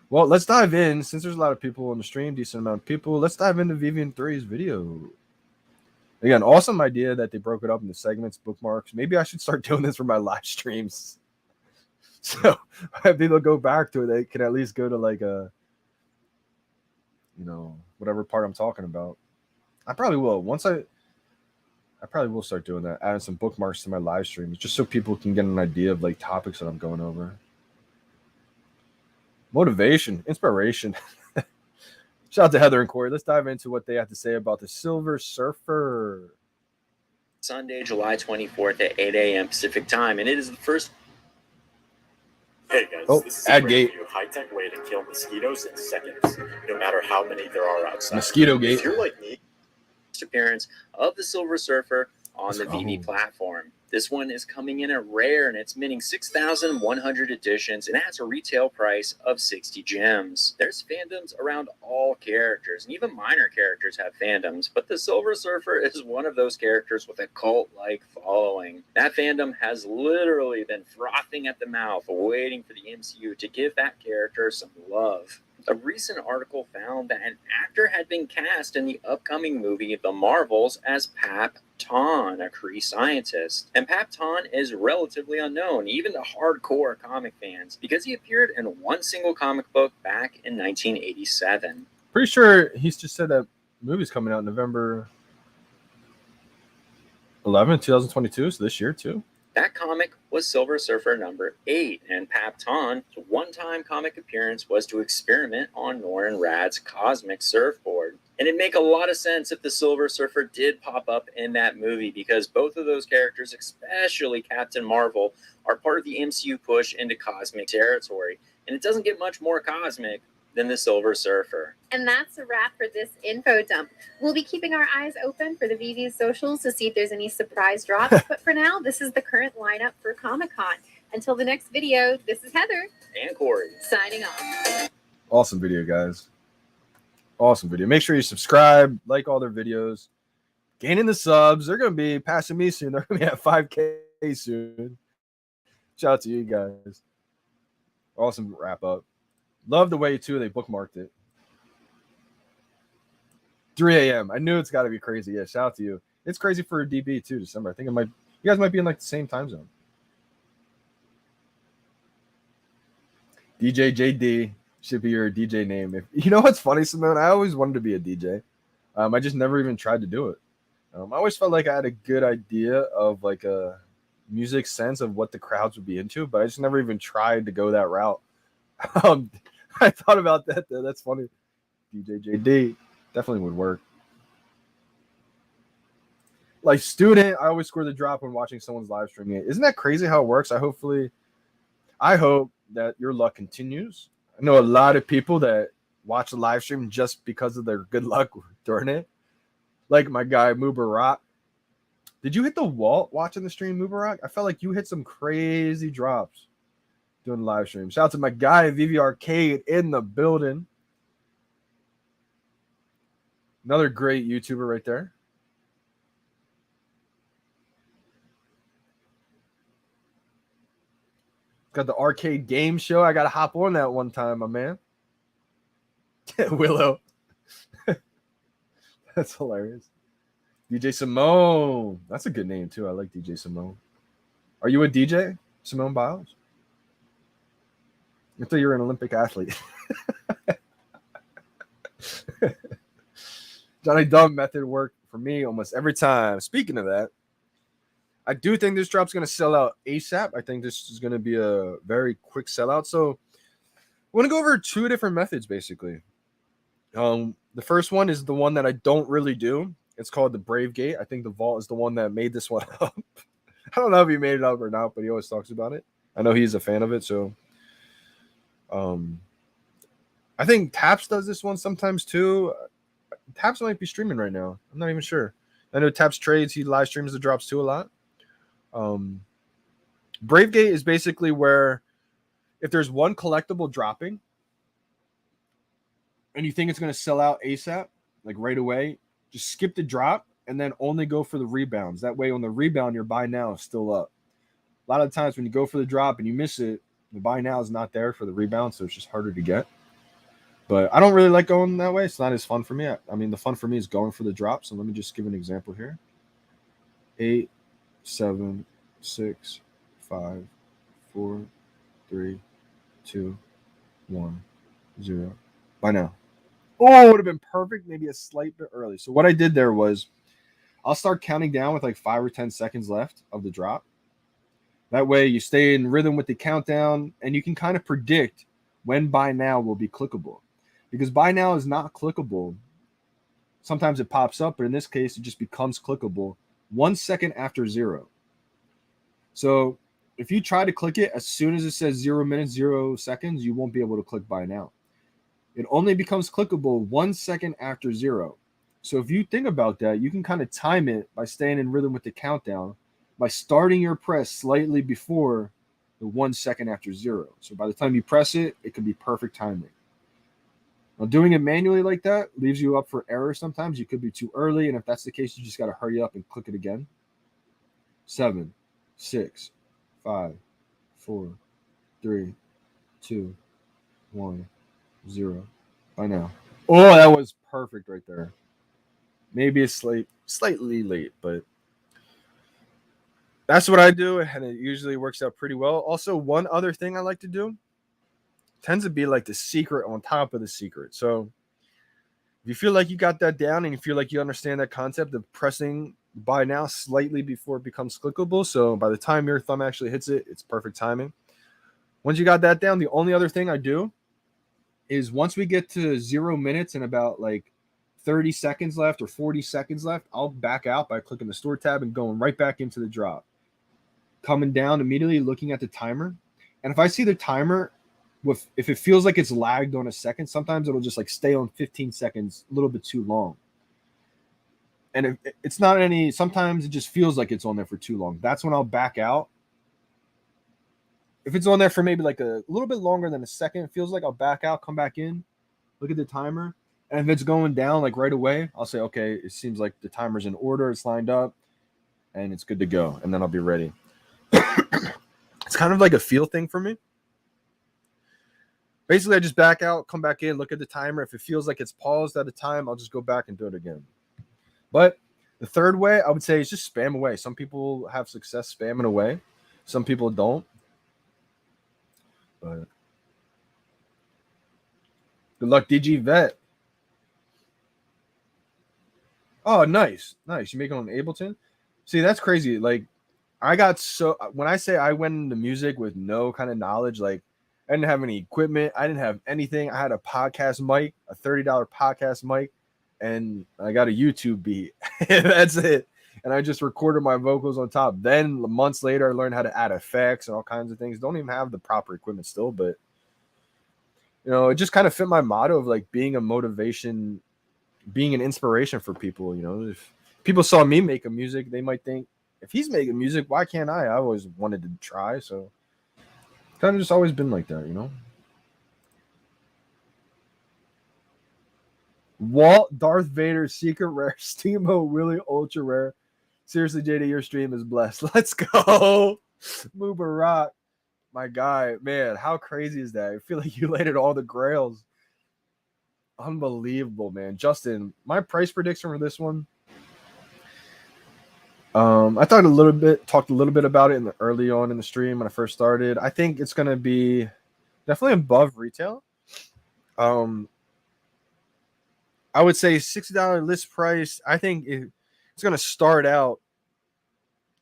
Well, let's dive in. Since there's a lot of people on the stream, decent amount of people, let's dive into VeVe 3's video. Again, awesome idea that they broke it up into segments, bookmarks. Maybe I should start doing this for my live streams. So if people go back to it, they can at least go to like a, whatever part I'm talking about. I probably will. I probably will start doing that, adding some bookmarks to my live streams, just so people can get an idea of like topics that I'm going over. Motivation, inspiration. Shout out to Heather and Corey. Let's dive into what they have to say about the Silver Surfer. Sunday, July 24th at 8 a.m. Pacific time, and it is the first. Hey guys, this is a new high-tech way to kill mosquitoes in seconds, no matter how many there are outside. Mosquito gate. If you're like me, appearance of the Silver Surfer on the VeVe platform. This one is coming in at rare, and it's minting 6,100 editions, and that's a retail price of 60 gems. There's fandoms around all characters, and even minor characters have fandoms, but the Silver Surfer is one of those characters with a cult-like following. That fandom has literally been frothing at the mouth, waiting for the MCU to give that character some love. A recent article found that an actor had been cast in the upcoming movie The Marvels as Pap Ton, a Kree scientist. And Pap Ton is relatively unknown, even to hardcore comic fans, because he appeared in one single comic book back in 1987. Pretty sure he's just said that movie's coming out November 11, 2022, so this year too. That comic was Silver Surfer number 8, and Pap Ton's one-time comic appearance was to experiment on Norrin Radd's cosmic surfboard. And it'd make a lot of sense if the Silver Surfer did pop up in that movie, because both of those characters, especially Captain Marvel, are part of the MCU push into cosmic territory. And it doesn't get much more cosmic than the Silver Surfer. And that's a wrap for this info dump. We'll be keeping our eyes open for the VeVe socials to see if there's any surprise drops. But for now, this is the current lineup for Comic-Con. Until the next video, this is Heather. And Corey. Signing off. Awesome video, guys. Awesome video. Make sure you subscribe, like all their videos. Gaining the subs. They're going to be passing me soon. They're going to be at 5K soon. Shout out to you guys. Awesome wrap up. Love the way, too, they bookmarked it. 3 a.m. I knew it's got to be crazy. Yeah, shout out to you. It's crazy for DB, too, December. I think you guys might be in, like, the same time zone. DJ JD should be your DJ name. You know what's funny, Simone? I always wanted to be a DJ. I just never even tried to do it. I always felt like I had a good idea of, like, a music sense of what the crowds would be into, but I just never even tried to go that route. I thought about that, though. That's funny. DJ JD definitely would work. Like, student, I always score the drop when watching someone's live streaming it. Isn't that crazy how it works? I hope that your luck continues. I know a lot of people that watch the live stream just because of their good luck during it. Like my guy Mubarak. Did you hit the wall watching the stream, Mubarak? I felt like you hit some crazy drops doing the live stream. Shout out to my guy VeVe Arcade in the building. Another great YouTuber right there. Got the arcade game show. I got to hop on that one time, my man. Willow. That's hilarious. DJ Simone. That's a good name, too. I like DJ Simone. Are you a DJ, Simone Biles? I thought you were an Olympic athlete. Johnny Dunn method worked for me almost every time. Speaking of that, I do think this drop's going to sell out ASAP. I think this is going to be a very quick sellout. So I want to go over 2 different methods, basically. The first one is the one that I don't really do. It's called the Brave Gate. I think the Vault is the one that made this one up. I don't know if he made it up or not, but he always talks about it. I know he's a fan of it, so I think Taps does this one sometimes too. Taps might be streaming right now. I'm not even sure. I know Taps trades. He live streams the drops too a lot. Brave Gate is basically where if there's one collectible dropping and you think it's going to sell out ASAP, like right away, just skip the drop and then only go for the rebounds. That way on the rebound, your buy now is still up. A lot of times when you go for the drop and you miss it, the buy now is not there for the rebound, so it's just harder to get. But I don't really like going that way. It's not as fun for me. I mean, the fun for me is going for the drop. So let me just give an example here. 8, 7, 6, 5, 4, 3, 2, 1, 0. Buy now. Oh, it would have been perfect, maybe a slight bit early. So what I did there was I'll start counting down with like 5 or 10 seconds left of the drop. That way you stay in rhythm with the countdown and you can kind of predict when buy now will be clickable. Because buy now is not clickable. Sometimes it pops up, but in this case, it just becomes clickable 1 second after 0. So if you try to click it as soon as it says 0 minutes, 0 seconds, you won't be able to click buy now. It only becomes clickable 1 second after 0. So if you think about that, you can kind of time it by staying in rhythm with the countdown by starting your press slightly before the 1 second after 0. So by the time you press it, it could be perfect timing. Now, doing it manually like that leaves you up for error sometimes. You could be too early, and if that's the case, you just got to hurry up and click it again. 7, 6, 5, 4, 3, 2, 1, 0. Buy now. Oh, that was perfect right there. Maybe it's slightly late, but that's what I do, and it usually works out pretty well. Also, one other thing I like to do tends to be like the secret on top of the secret. So if you feel like you got that down and you feel like you understand that concept of pressing buy now slightly before it becomes clickable, so by the time your thumb actually hits it, it's perfect timing. Once you got that down, the only other thing I do is once we get to 0 minutes and about like 30 seconds left or 40 seconds left, I'll back out by clicking the store tab and going right back into the drop. Coming down immediately, looking at the timer. And if I see the timer, if it feels like it's lagged on a second, sometimes it'll just like stay on 15 seconds, a little bit too long. And it's not any, sometimes it just feels like it's on there for too long. That's when I'll back out. If it's on there for maybe like a little bit longer than a second, it feels like I'll back out, come back in, look at the timer. And if it's going down like right away, I'll say, okay, it seems like the timer's in order, it's lined up, and it's good to go. And then I'll be ready. It's kind of like a feel thing for me. Basically, I just back out, come back in, look at the timer. If it feels like it's paused at a time, I'll just go back and do it again. But the third way, I would say, is just spam away. Some people have success spamming away. Some people don't. But good luck, DG Vet. Oh, nice. Nice. You make it on Ableton? See, that's crazy. Like, I got so, when I say I went into music with no kind of knowledge, like, I didn't have any equipment. I didn't have anything. I had a podcast mic, a $30 podcast mic, and I got a YouTube beat. That's it. And I just recorded my vocals on top. Then months later, I learned how to add effects and all kinds of things. Don't even have the proper equipment still, but You know, it just kind of fit my motto of like being a motivation, being an inspiration for people. You know, if people saw me making music, they might think, if he's making music, why can't I? I always wanted to try, so kind of just always been like that, you know. Walt Darth Vader secret rare Steamboat really ultra rare. Seriously, JD, your stream is blessed. Let's go, Mubarak, my guy, man. How crazy is that? I feel like you landed all the grails. Unbelievable, man. Justin, my price prediction for this one. I talked a little bit about it early on in the stream when I first started. I think it's gonna be definitely above retail. I would say $60 list price. I think it's gonna start out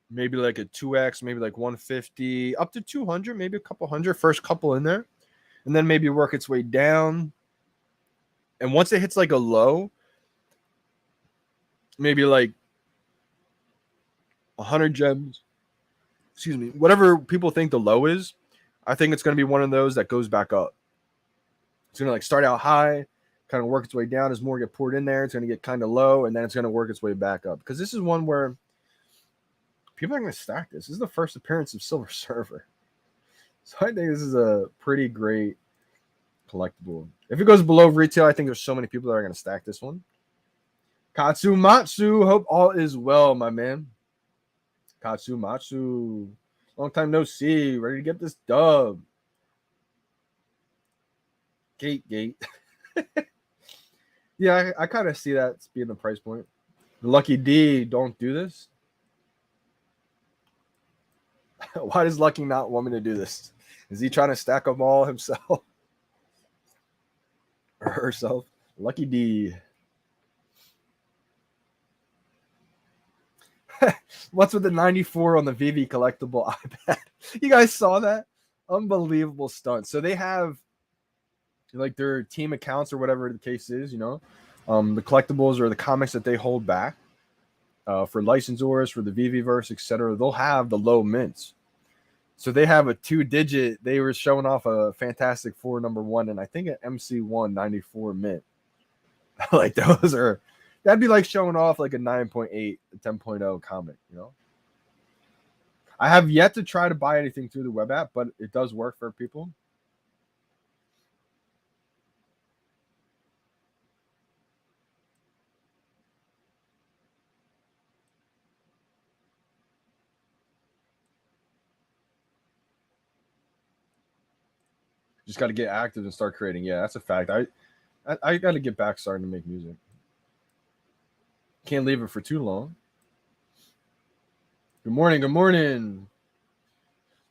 maybe like a 2x, maybe like 150, up to 200, maybe a couple hundred, first couple in there, and then maybe work its way down. And once it hits like a low, maybe like 100 gems, excuse me, whatever people think the low is, I think it's going to be one of those that goes back up. It's going to like start out high, kind of work its way down as more get poured in there. It's going to get kind of low, and then it's going to work its way back up. Because this is one where people are going to stack this. This is the first appearance of Silver Surfer. So I think this is a pretty great collectible. If it goes below retail, I think there's so many people that are going to stack this one. Katsumatsu, hope all is well, my man. Katsumatsu, long time no see. Ready to get this dub. Gate. Yeah, I kind of see that being the price point. Lucky D, don't do this. Why does Lucky not want me to do this? Is he trying to stack them all himself? Or herself? Lucky D. What's with the 94 on the VeVe collectible iPad? You guys saw that? Unbelievable stunt. So they have like their team accounts or whatever the case is, you know, the collectibles or the comics that they hold back for licensors, for the VeVeverse, etc. They'll have the low mints. So they have a 2-digit. They were showing off a Fantastic Four #1 and I think an MC1 94 mint. Like those are. That'd be like showing off like a 9.8, a 10.0 comic, you know? I have yet to try to buy anything through the web app, but it does work for people. Just got to get active and start creating. Yeah, that's a fact. I got to get back starting to make music. Can't leave it for too long. Good morning. Good morning.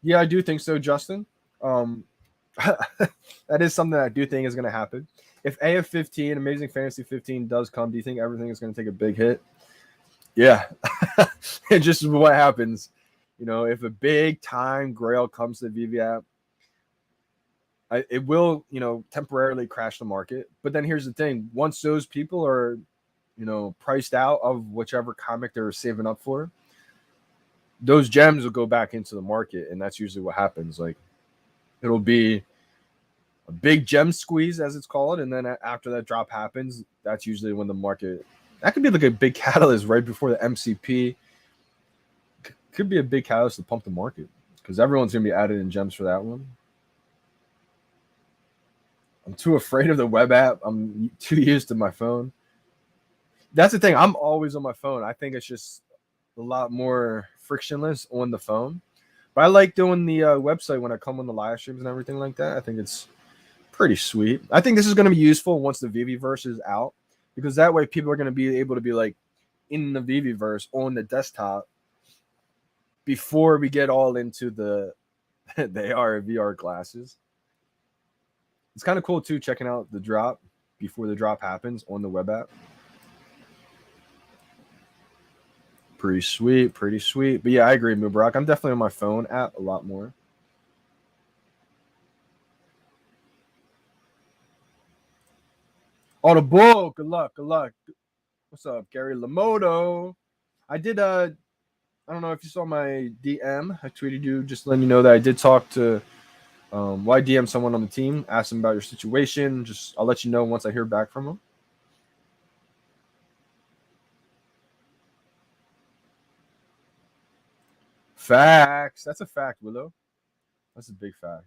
Yeah, I do think so, Justin. That is something that I do think is going to happen. If AF15, Amazing Fantasy 15 does come, do you think everything is going to take a big hit? Yeah. It's just what happens. You know, if a big time grail comes to the VeVe app, it will, you know, temporarily crash the market. But then here's the thing. Once those people are, you know, priced out of whichever comic they're saving up for, those gems will go back into the market. And that's usually what happens. Like, it'll be a big gem squeeze, as it's called. And then after that drop happens, that's usually when the market, that could be like a big catalyst right before the MCP. Could be a big catalyst to pump the market because everyone's going to be added in gems for that one. I'm too afraid of the web app. I'm too used to my phone. That's the thing. I'm always on my phone. I think it's just a lot more frictionless on the phone. But I like doing the website when I come on the live streams and everything like that. I think it's pretty sweet. I think this is going to be useful once the VeVeverse is out because that way people are going to be able to be like in the VeVeverse on the desktop before we get all into the AR and VR glasses. It's kind of cool too, checking out the drop before the drop happens on the web app. Pretty sweet, pretty sweet. But yeah, I agree, Mubarak. I'm definitely on my phone app a lot more. Audible, good luck, good luck. What's up, Gary Lamoto? I did I don't know if you saw my DM. I tweeted you just letting you know that I did talk to Why DM someone on the team? Ask them about your situation. I'll let you know once I hear back from them. Facts. That's a fact, Willow. That's a big fact.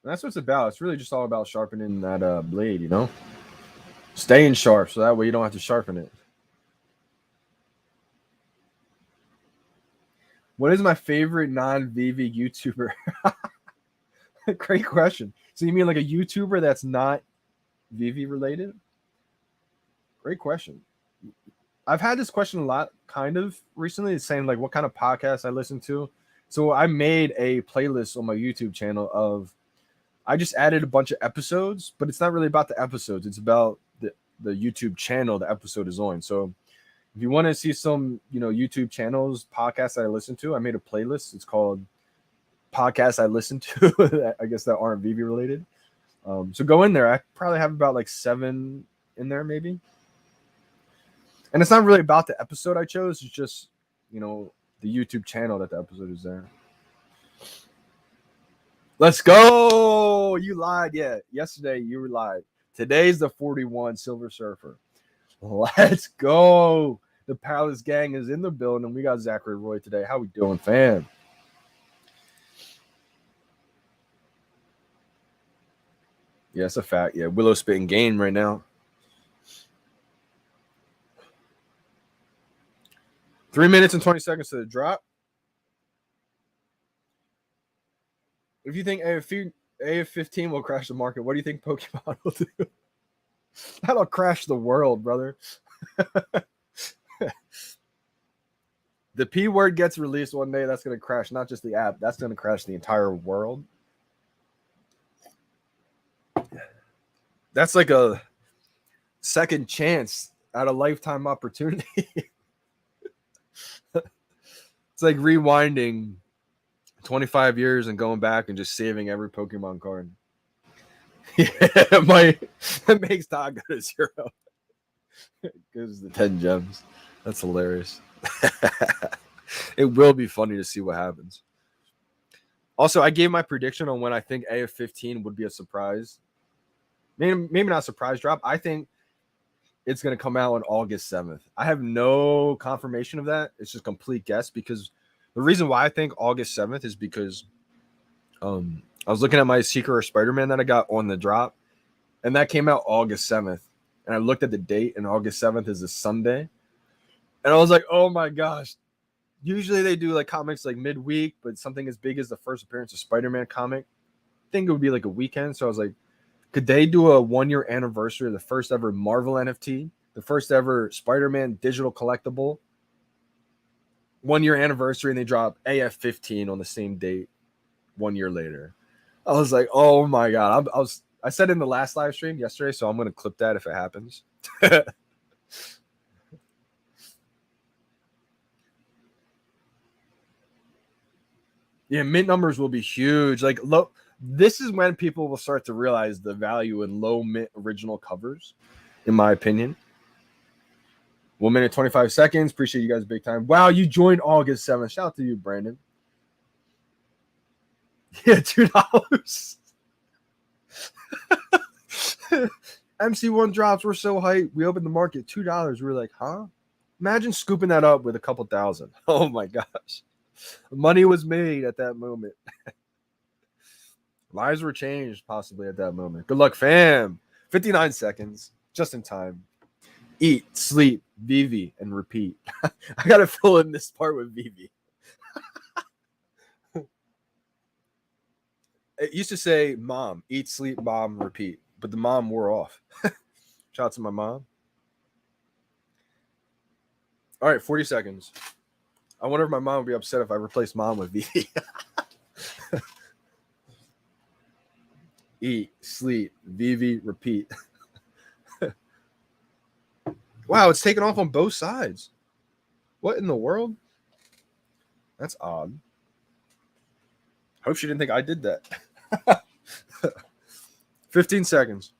And that's what it's about. It's really just all about sharpening that blade, you know? Staying sharp so that way you don't have to sharpen it. What is my favorite non-VeVe YouTuber? Great question. So you mean like a YouTuber that's not VeVe related? Great question. I've had this question a lot kind of recently. It's saying like what kind of podcasts I listen to. So I made a playlist on my YouTube channel of I just added a bunch of episodes, but it's not really about the episodes. It's about the YouTube channel the episode is on. So if you want to see some, YouTube channels, podcasts I listen to, I made a playlist. It's called Podcasts I Listen to. I guess that aren't VeVe related. So go in there. I probably have about like 7 in there, maybe. And it's not really about the episode I chose. It's just, the YouTube channel that the episode is there. Let's go. You lied. Yeah. Yesterday you lied. Today's the 41 Silver Surfer. Let's go. The Palace gang is in the building. We got Zachary Roy today. How we doing, fam? Yeah, it's a fact. Yeah, Willow spitting game right now. 3 minutes and 20 seconds to the drop. If you think AF15 will crash the market, what do you think Pokemon will do? That'll crash the world, brother. The P word gets released one day, that's going to crash not just the app, that's going to crash the entire world. That's like a second chance at a lifetime opportunity. It's like rewinding 25 years and going back and just saving every Pokemon card. Yeah, that makes Todd go to 0. Gives the 10 gems. That's hilarious. It will be funny to see what happens. Also, I gave my prediction on when I think AF15 would be a surprise. Maybe not a surprise drop. I think it's going to come out on August 7th. I have no confirmation of that. It's just complete guess because the reason why I think August 7th is because I was looking at my Secret or Spider-Man that I got on the drop, and that came out August 7th. And I looked at the date, and August 7th is a Sunday. And I was like, oh my gosh. Usually they do like comics like midweek, but something as big as the first appearance of Spider-Man comic, I think it would be like a weekend. So I was like, could they do a 1-year anniversary of the first ever Marvel NFT, the first ever Spider-Man digital collectible, 1-year anniversary, and they drop AF15 on the same date 1 year later? I was like, oh my God. I said in the last live stream yesterday, so I'm going to clip that if it happens. Yeah, mint numbers will be huge. Like this is when people will start to realize the value in low mint original covers, in my opinion. 1 minute, 25 seconds. Appreciate you guys big time. Wow, you joined August 7th. Shout out to you, Brandon. Yeah, $2. MC1 drops were so hyped. We opened the market $2. We were like, huh? Imagine scooping that up with a couple thousand. Oh my gosh. Money was made at that moment. Lives were changed possibly at that moment. Good luck, fam. 59 seconds. Just in time. Eat, sleep, VeVe, and repeat. I got to fill in this part with VeVe. It used to say, mom, eat, sleep, mom, repeat. But the mom wore off. Shout out to my mom. All right, 40 seconds. I wonder if my mom would be upset if I replaced mom with VeVe. Eat, sleep, VeVe, repeat. Wow, it's taken off on both sides. What in the world? That's odd. Hope she didn't think I did that. 15 seconds.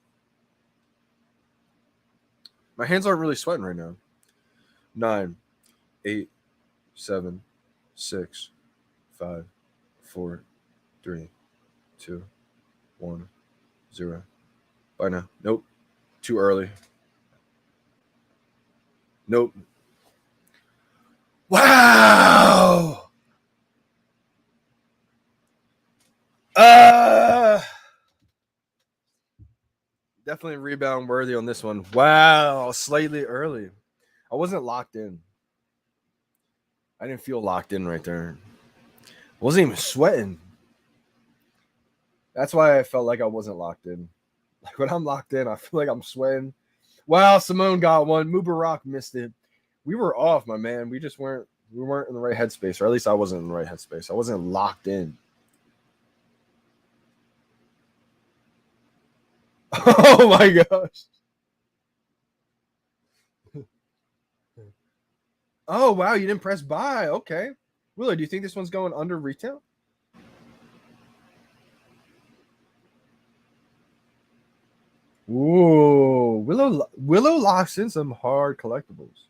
My hands aren't really sweating right now. 9, 8, 7, 6, 5, 4, 3, 2, 1, 0. Bye now. Nope. Too early. Nope. Wow. Definitely rebound worthy on this one. Wow. Slightly early. I wasn't locked in. I didn't feel locked in right there. I wasn't even sweating. That's why I felt like I wasn't locked in. Like when I'm locked in, I feel like I'm sweating. Wow, Simone got one. Mubarak missed it. We were off, my man. We weren't in the right headspace, or at least I wasn't in the right headspace. I wasn't locked in. Oh my gosh. Oh wow, you didn't press buy. Okay. Wheeler, do you think this one's going under retail? Ooh, Willow locks in some hard collectibles.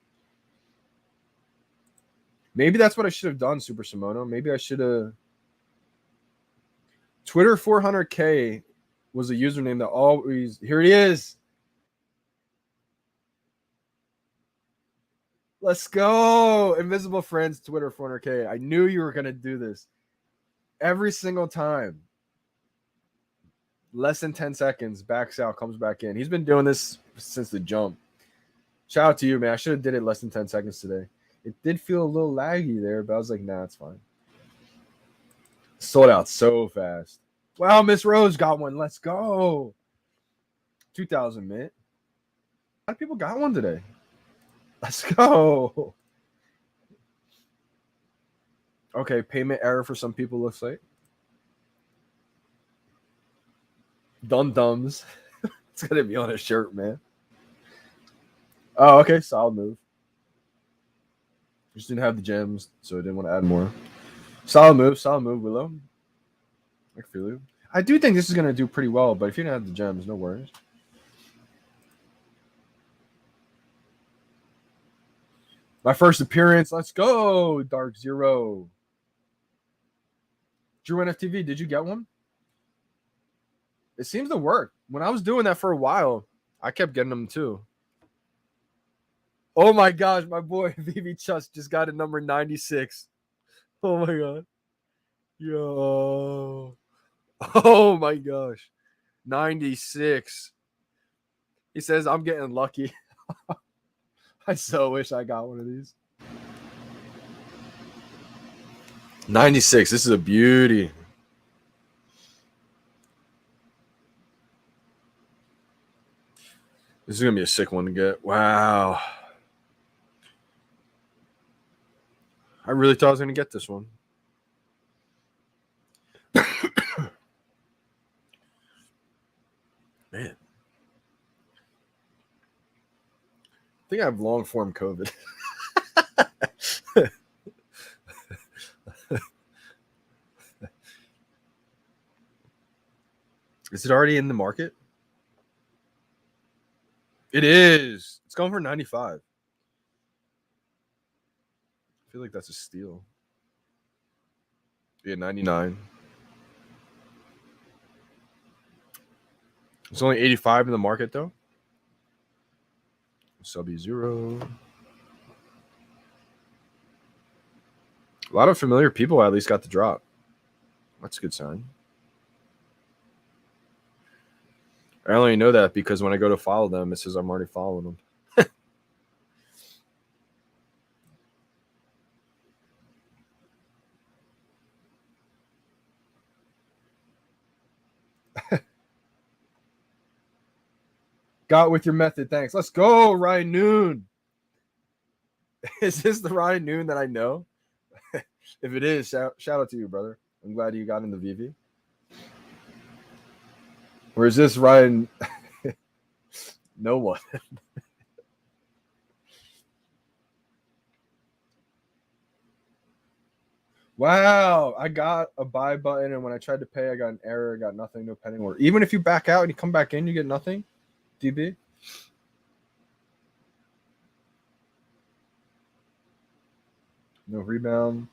Maybe that's what I should have done, Super Simono. Maybe I should have. Twitter 400K was a username that always. Here it is. Let's go. Invisible Friends, Twitter 400K. I knew you were going to do this every single time. Less than 10 seconds, backs out, comes back in. He's been doing this since the jump. Shout out to you, man. I should have did it less than 10 seconds today. It did feel a little laggy there, but I was like, nah, it's fine. Sold out so fast. Wow, Miss Rose got one. Let's go. 2,000 mint. A lot of people got one today. Let's go. Okay, payment error for some people looks like. Dum-dums. It's going to be on a shirt, man. Oh, okay. Solid move. Just didn't have the gems, so I didn't want to add more. Solid move, Willow. I feel you. I do think this is going to do pretty well, but if you don't have the gems, no worries. My first appearance. Let's go. Dark Zero. Drew NFTV, did you get one? It seems to work. When I was doing that for a while, I kept getting them too. Oh my gosh, my boy VeVe just got a number 96. Oh my god. Yo. Oh my gosh. 96. He says, I'm getting lucky. I so wish I got one of these. 96. This is a beauty. This is going to be a sick one to get. Wow. I really thought I was going to get this one. Man. I think I have long form COVID. Is it already in the market? It is. It's going for 95. I feel like that's a steal. Yeah, 99. It's only 85 in the market, though. Subby 0. A lot of familiar people at least got the drop. That's a good sign. I only know that because when I go to follow them, it says I'm already following them. Got with your method, thanks. Let's go, Ryan Noon. Is this the Ryan Noon that I know? If it is, shout out to you, brother. I'm glad you got in the VeVe. Or is this Ryan? No one. Wow, I got a buy button, and when I tried to pay, I got an error. I got nothing, no pending order. Even if you back out and you come back in, you get nothing. DB. No rebound.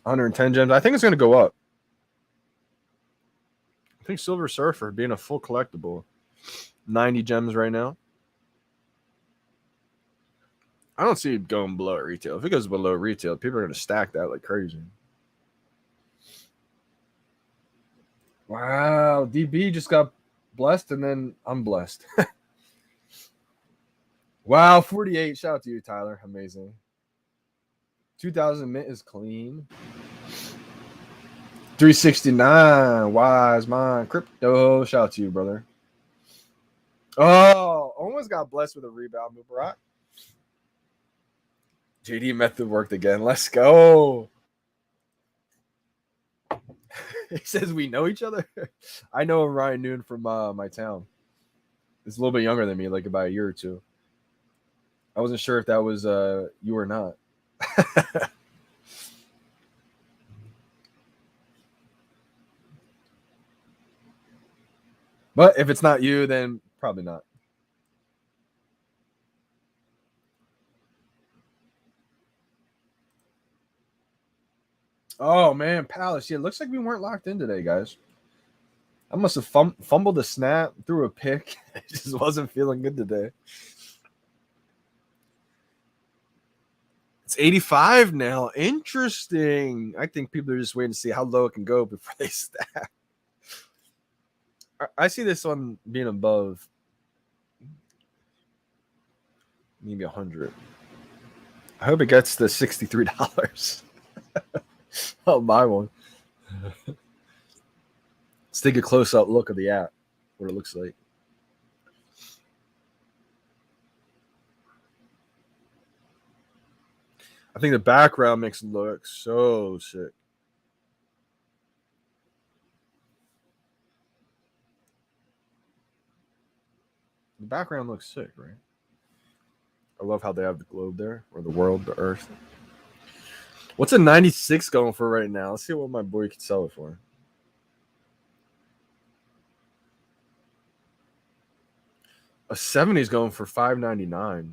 110 gems. I think it's going to go up. I think Silver Surfer being a full collectible, 90 gems right now. I don't see it going below retail. If it goes below retail, people are going to stack that like crazy. Wow, DB just got blessed and then unblessed. Wow, 48. Shout out to you, Tyler. Amazing. 2000 mint is clean. 369. Wise mind. Crypto. Shout out to you, brother. Oh, almost got blessed with a rebound, Mubarak. JD method worked again. Let's go. He says we know each other. I know Ryan Noon from my town. He's a little bit younger than me, like about a year or two. I wasn't sure if that was you or not. But if it's not you, then probably not. Oh, man, Palace. Yeah, it looks like we weren't locked in today, guys. I must have fumbled a snap, threw a pick. It just wasn't feeling good today. It's 85 now. Interesting. I think people are just waiting to see how low it can go before they stack. I see this one being above maybe 100. I hope it gets to $63. I'll buy one. Let's take a close-up look at the app, what it looks like. I think the background makes it look so sick. The background looks sick, right? I love how they have the globe there, or the world, the earth. What's a 96 going for right now? Let's see what my boy could sell it for. A 70 is going for $5.99.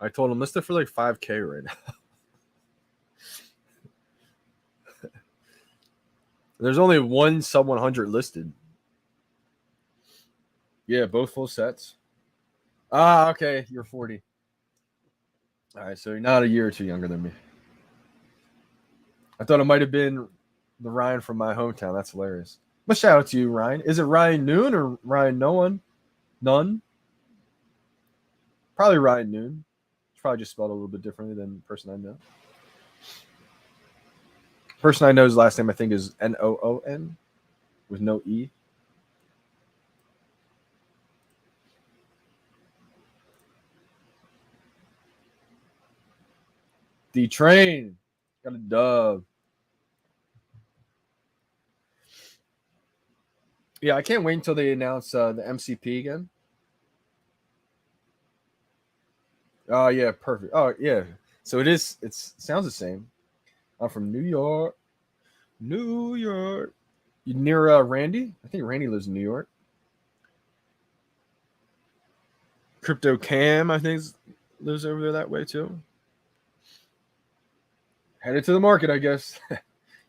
I told him list it for like $5K right now. There's only one sub 100 listed. Yeah, both full sets. Ah, okay. You're 40. All right, so you're not a year or two younger than me. I thought it might have been the Ryan from my hometown. That's hilarious. But shout out to you, Ryan. Is it Ryan Noon or Ryan No One? None? Probably Ryan Noon. It's probably just spelled a little bit differently than the person I know. Person I know's last name, I think, is Noon with no E. D Train got a dub. Yeah, I can't wait until they announce the MCP again. Oh yeah, perfect. Oh yeah, so it sounds the same. I'm from New York. New York. You near Randy? I think Randy lives in New York. Crypto Cam, I think, lives over there that way too. Headed to the market, I guess.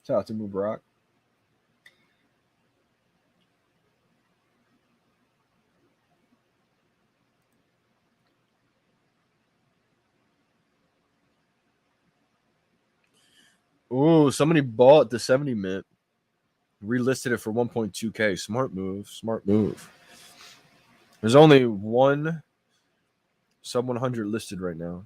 Shout out to Mubarak. Oh, somebody bought the 70 mint, relisted it for 1.2K. Smart move. Smart move. There's only one sub 100 listed right now.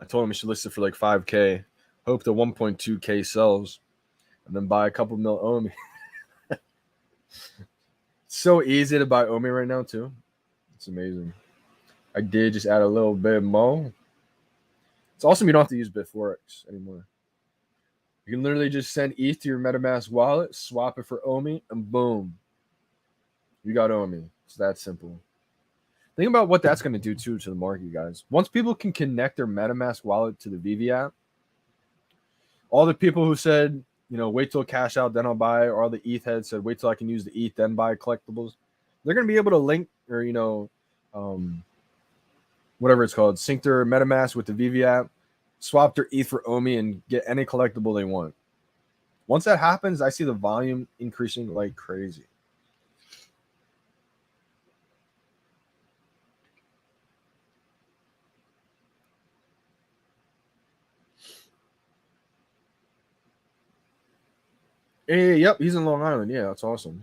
I told him he should list it for like 5K. Hope the 1.2K sells, and then buy a couple mil Omi. So easy to buy Omi right now too. It's amazing. I did just add a little bit more. It's awesome you don't have to use Bitforex anymore. You can literally just send ETH to your MetaMask wallet, swap it for Omi, and boom, you got Omi. It's that simple. Think about what that's going to do too to the market, guys. Once people can connect their MetaMask wallet to the VeVe app, all the people who said, wait till cash out, then I'll buy, or all the ETH heads said, wait till I can use the ETH, then buy collectibles. They're going to be able to link or, whatever it's called, sync their MetaMask with the VeVe app, swap their ETH for OMI, and get any collectible they want. Once that happens, I see the volume increasing like crazy. Hey, yep, he's in Long Island. Yeah, that's awesome.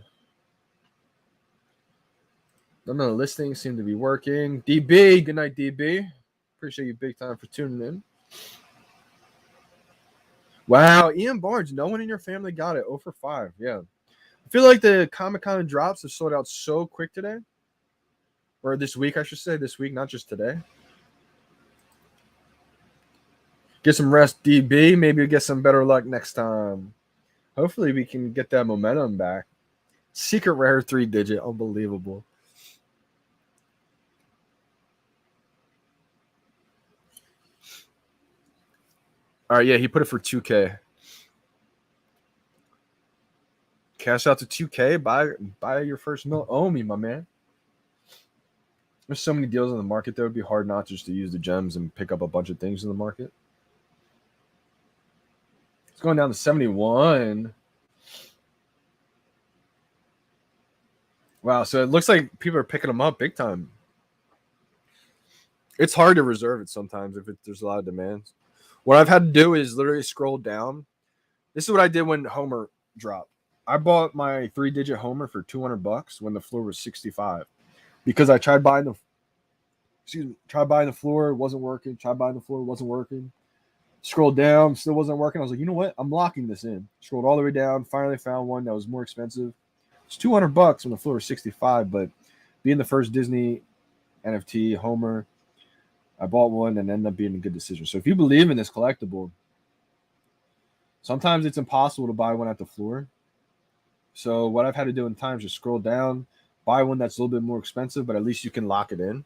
None of the listings seem to be working. DB, good night, DB. Appreciate you big time for tuning in. Wow, Ian Barnes, no one in your family got it. 0 for 5. Yeah. I feel like the Comic-Con drops have sold out so quick today. Or this week, I should say. This week, not just today. Get some rest, DB. Maybe you'll get some better luck next time. Hopefully, we can get that momentum back. Secret rare 3-digit. Unbelievable. All right, yeah, he put it for 2K. Cash out to 2K. Buy your first mil. Oh, me, my man. There's so many deals in the market that would be hard not just to use the gems and pick up a bunch of things in the market. It's going down to 71. Wow, so it looks like people are picking them up big time. It's hard to reserve it sometimes if there's a lot of demands. What I've had to do is literally scroll down. This is what I did when Homer dropped. I bought my 3-digit Homer for $200 when the floor was 65 because I tried buying the floor, it wasn't working. Tried buying the floor, it wasn't working. Scrolled down, still wasn't working. I was like, you know what? I'm locking this in. Scrolled all the way down. Finally found one that was more expensive. It's $200 when the floor was 65, but being the first Disney NFT Homer, I bought one and ended up being a good decision. So if you believe in this collectible, sometimes it's impossible to buy one at the floor. So what I've had to do in times is scroll down, buy one that's a little bit more expensive, but at least you can lock it in.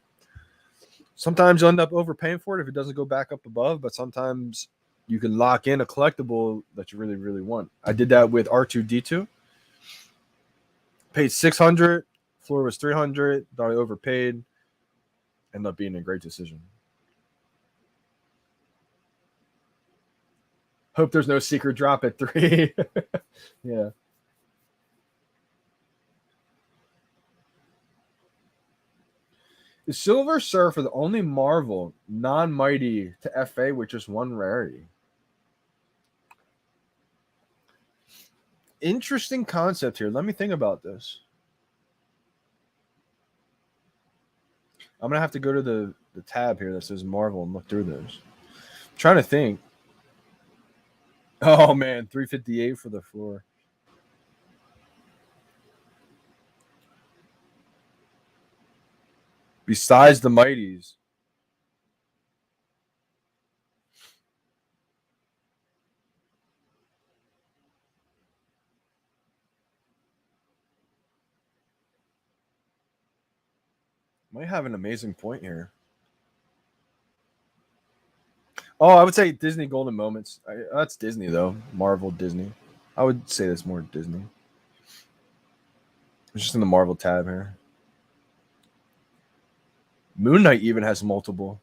Sometimes you'll end up overpaying for it if it doesn't go back up above, but sometimes you can lock in a collectible that you really, really want. I did that with R2-D2. Paid $600, floor was $300, thought I overpaid. Ended up being a great decision. Hope there's no secret drop at 3. Yeah. Is Silver Surfer the only Marvel non-mighty to FA with just one rarity? Interesting concept here. Let me think about this. I'm going to have to go to the tab here that says Marvel and look through this. I'm trying to think. Oh, man. 358 for the floor. Besides the Mighties. Might have an amazing point here. Oh, I would say Disney Golden Moments. That's Disney, though. Marvel, Disney. I would say that's more Disney. It's just in the Marvel tab here. Moon Knight even has multiple.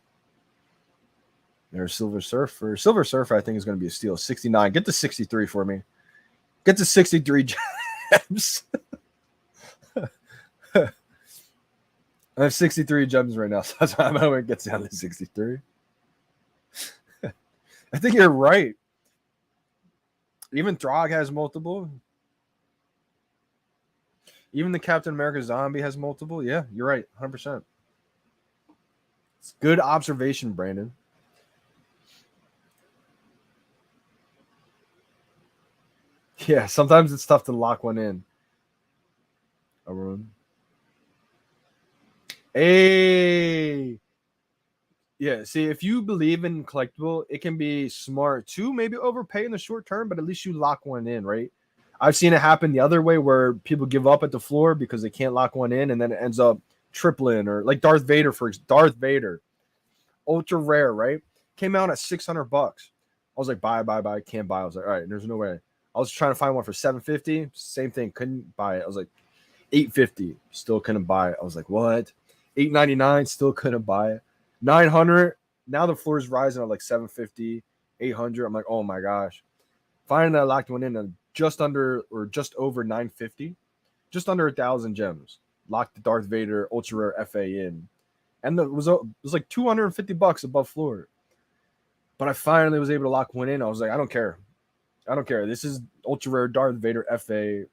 There's Silver Surfer. Silver Surfer, I think, is going to be a steal. 69. Get to 63 for me. Get to 63 gems. I have 63 gems right now, so that's why I'm hoping it gets down to 63. I think you're right. Even Throg has multiple. Even the Captain America zombie has multiple. Yeah, you're right. 100%. It's good observation, Brandon. Yeah, sometimes it's tough to lock one in. Arun. Hey. Yeah, see, if you believe in collectible, it can be smart to maybe overpay in the short term, but at least you lock one in, right? I've seen it happen the other way where people give up at the floor because they can't lock one in, and then it ends up Triplin, or like Darth Vader Darth Vader, ultra rare, right? Came out at $600. I was like, buy, can't buy. I was like, all right, there's no way. I was trying to find one for $750, same thing, couldn't buy it. I was like, $850, still couldn't buy it. I was like, what? $899, still couldn't buy it. $900, now the floor is rising at like $750, $800. I'm like, oh my gosh. Finally, I locked one in at just under or just over $950, just under 1,000 gems. Locked the Darth Vader ultra rare FA in, and it was like $250 above floor. But I finally was able to lock one in. I was like, I don't care. This is ultra rare Darth Vader FA.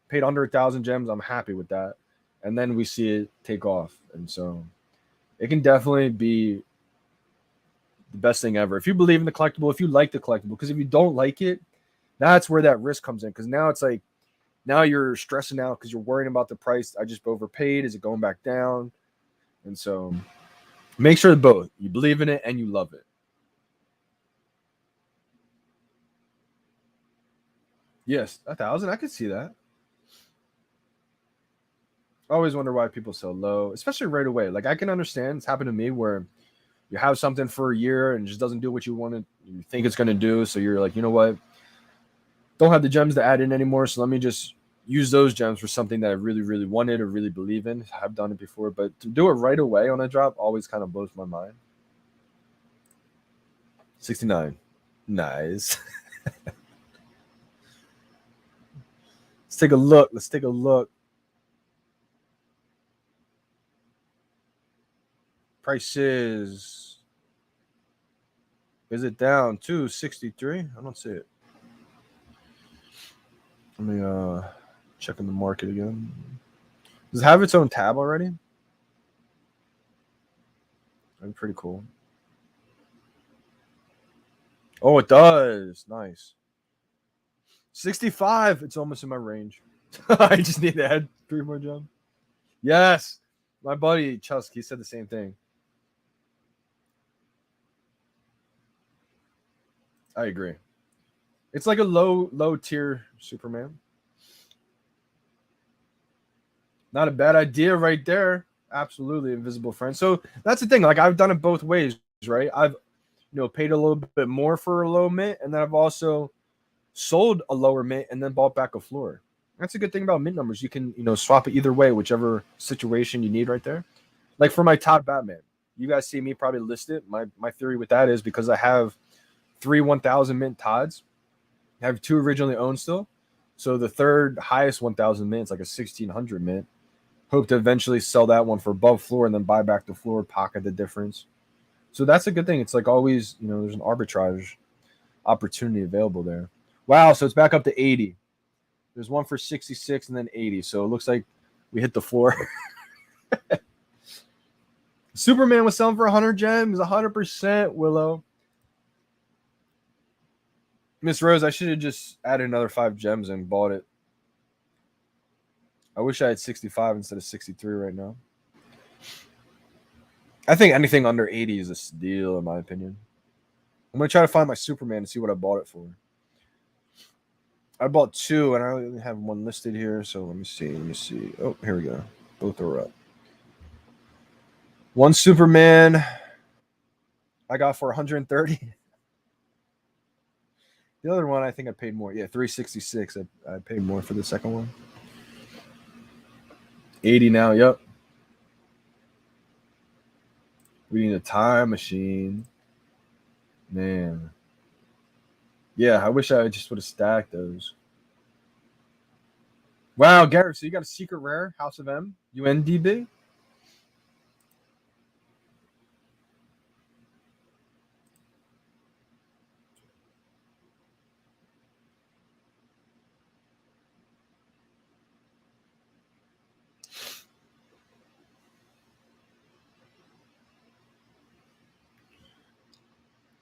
Paid under 1,000 gems. I'm happy with that. And then we see it take off. And so it can definitely be the best thing ever. If you believe in the collectible, if you like the collectible, because if you don't like it, that's where that risk comes in. Because now it's like, now you're stressing out because you're worrying about the price. I just overpaid. Is it going back down? And so make sure that both you believe in it and you love it. Yes, 1,000. I could see that. I always wonder why people sell low, especially right away. Like, I can understand. It's happened to me where you have something for a year and it just doesn't do what you think it's going to do. So you're like, you know what? Don't have the gems to add in anymore. So let me just use those gems for something that I really, really wanted or really believe in. I've done it before, but to do it right away on a drop always kind of blows my mind. 69. Nice. Let's take a look. Price is it down to 63? I don't see it. Let me check in the market again. Does it have its own tab already? That'd be pretty cool. Oh, it does. Nice. 65. It's almost in my range. I just need to add 3 more gems. Yes. My buddy Chusk, he said the same thing. I agree. It's like a low tier Superman. Not a bad idea right there. Absolutely, Invisible Friend. So that's the thing. Like, I've done it both ways, right? I've paid a little bit more for a low mint, and then I've also sold a lower mint and then bought back a floor. That's a good thing about mint numbers. You can swap it either way, whichever situation you need right there. Like for my Todd Batman, you guys see me probably list it. My theory with that is because I have 3 1,000 mint Todds. I have 2 originally owned still. So the third highest 1,000 mint is like a 1,600 mint. Hope to eventually sell that one for above floor and then buy back the floor, pocket the difference. So that's a good thing. It's like always, there's an arbitrage opportunity available there. Wow, so it's back up to 80. There's one for 66 and then 80. So it looks like we hit the floor. Superman was selling for 100 gems, 100%, Willow. Miss Rose, I should have just added another 5 gems and bought it. I wish I had 65 instead of 63 right now. I think anything under 80 is a steal, in my opinion. I'm going to try to find my Superman and see what I bought it for. I bought 2, and I only have 1 listed here, so let me see. Oh, here we go. Both are up. 1 Superman I got for 130. The other one, I think I paid more. Yeah, 366. I paid more for the second one. 80 now, yep. We need a time machine. Man. Yeah, I wish I just would have stacked those. Wow, Gary, so you got a secret rare, House of M, UNDB?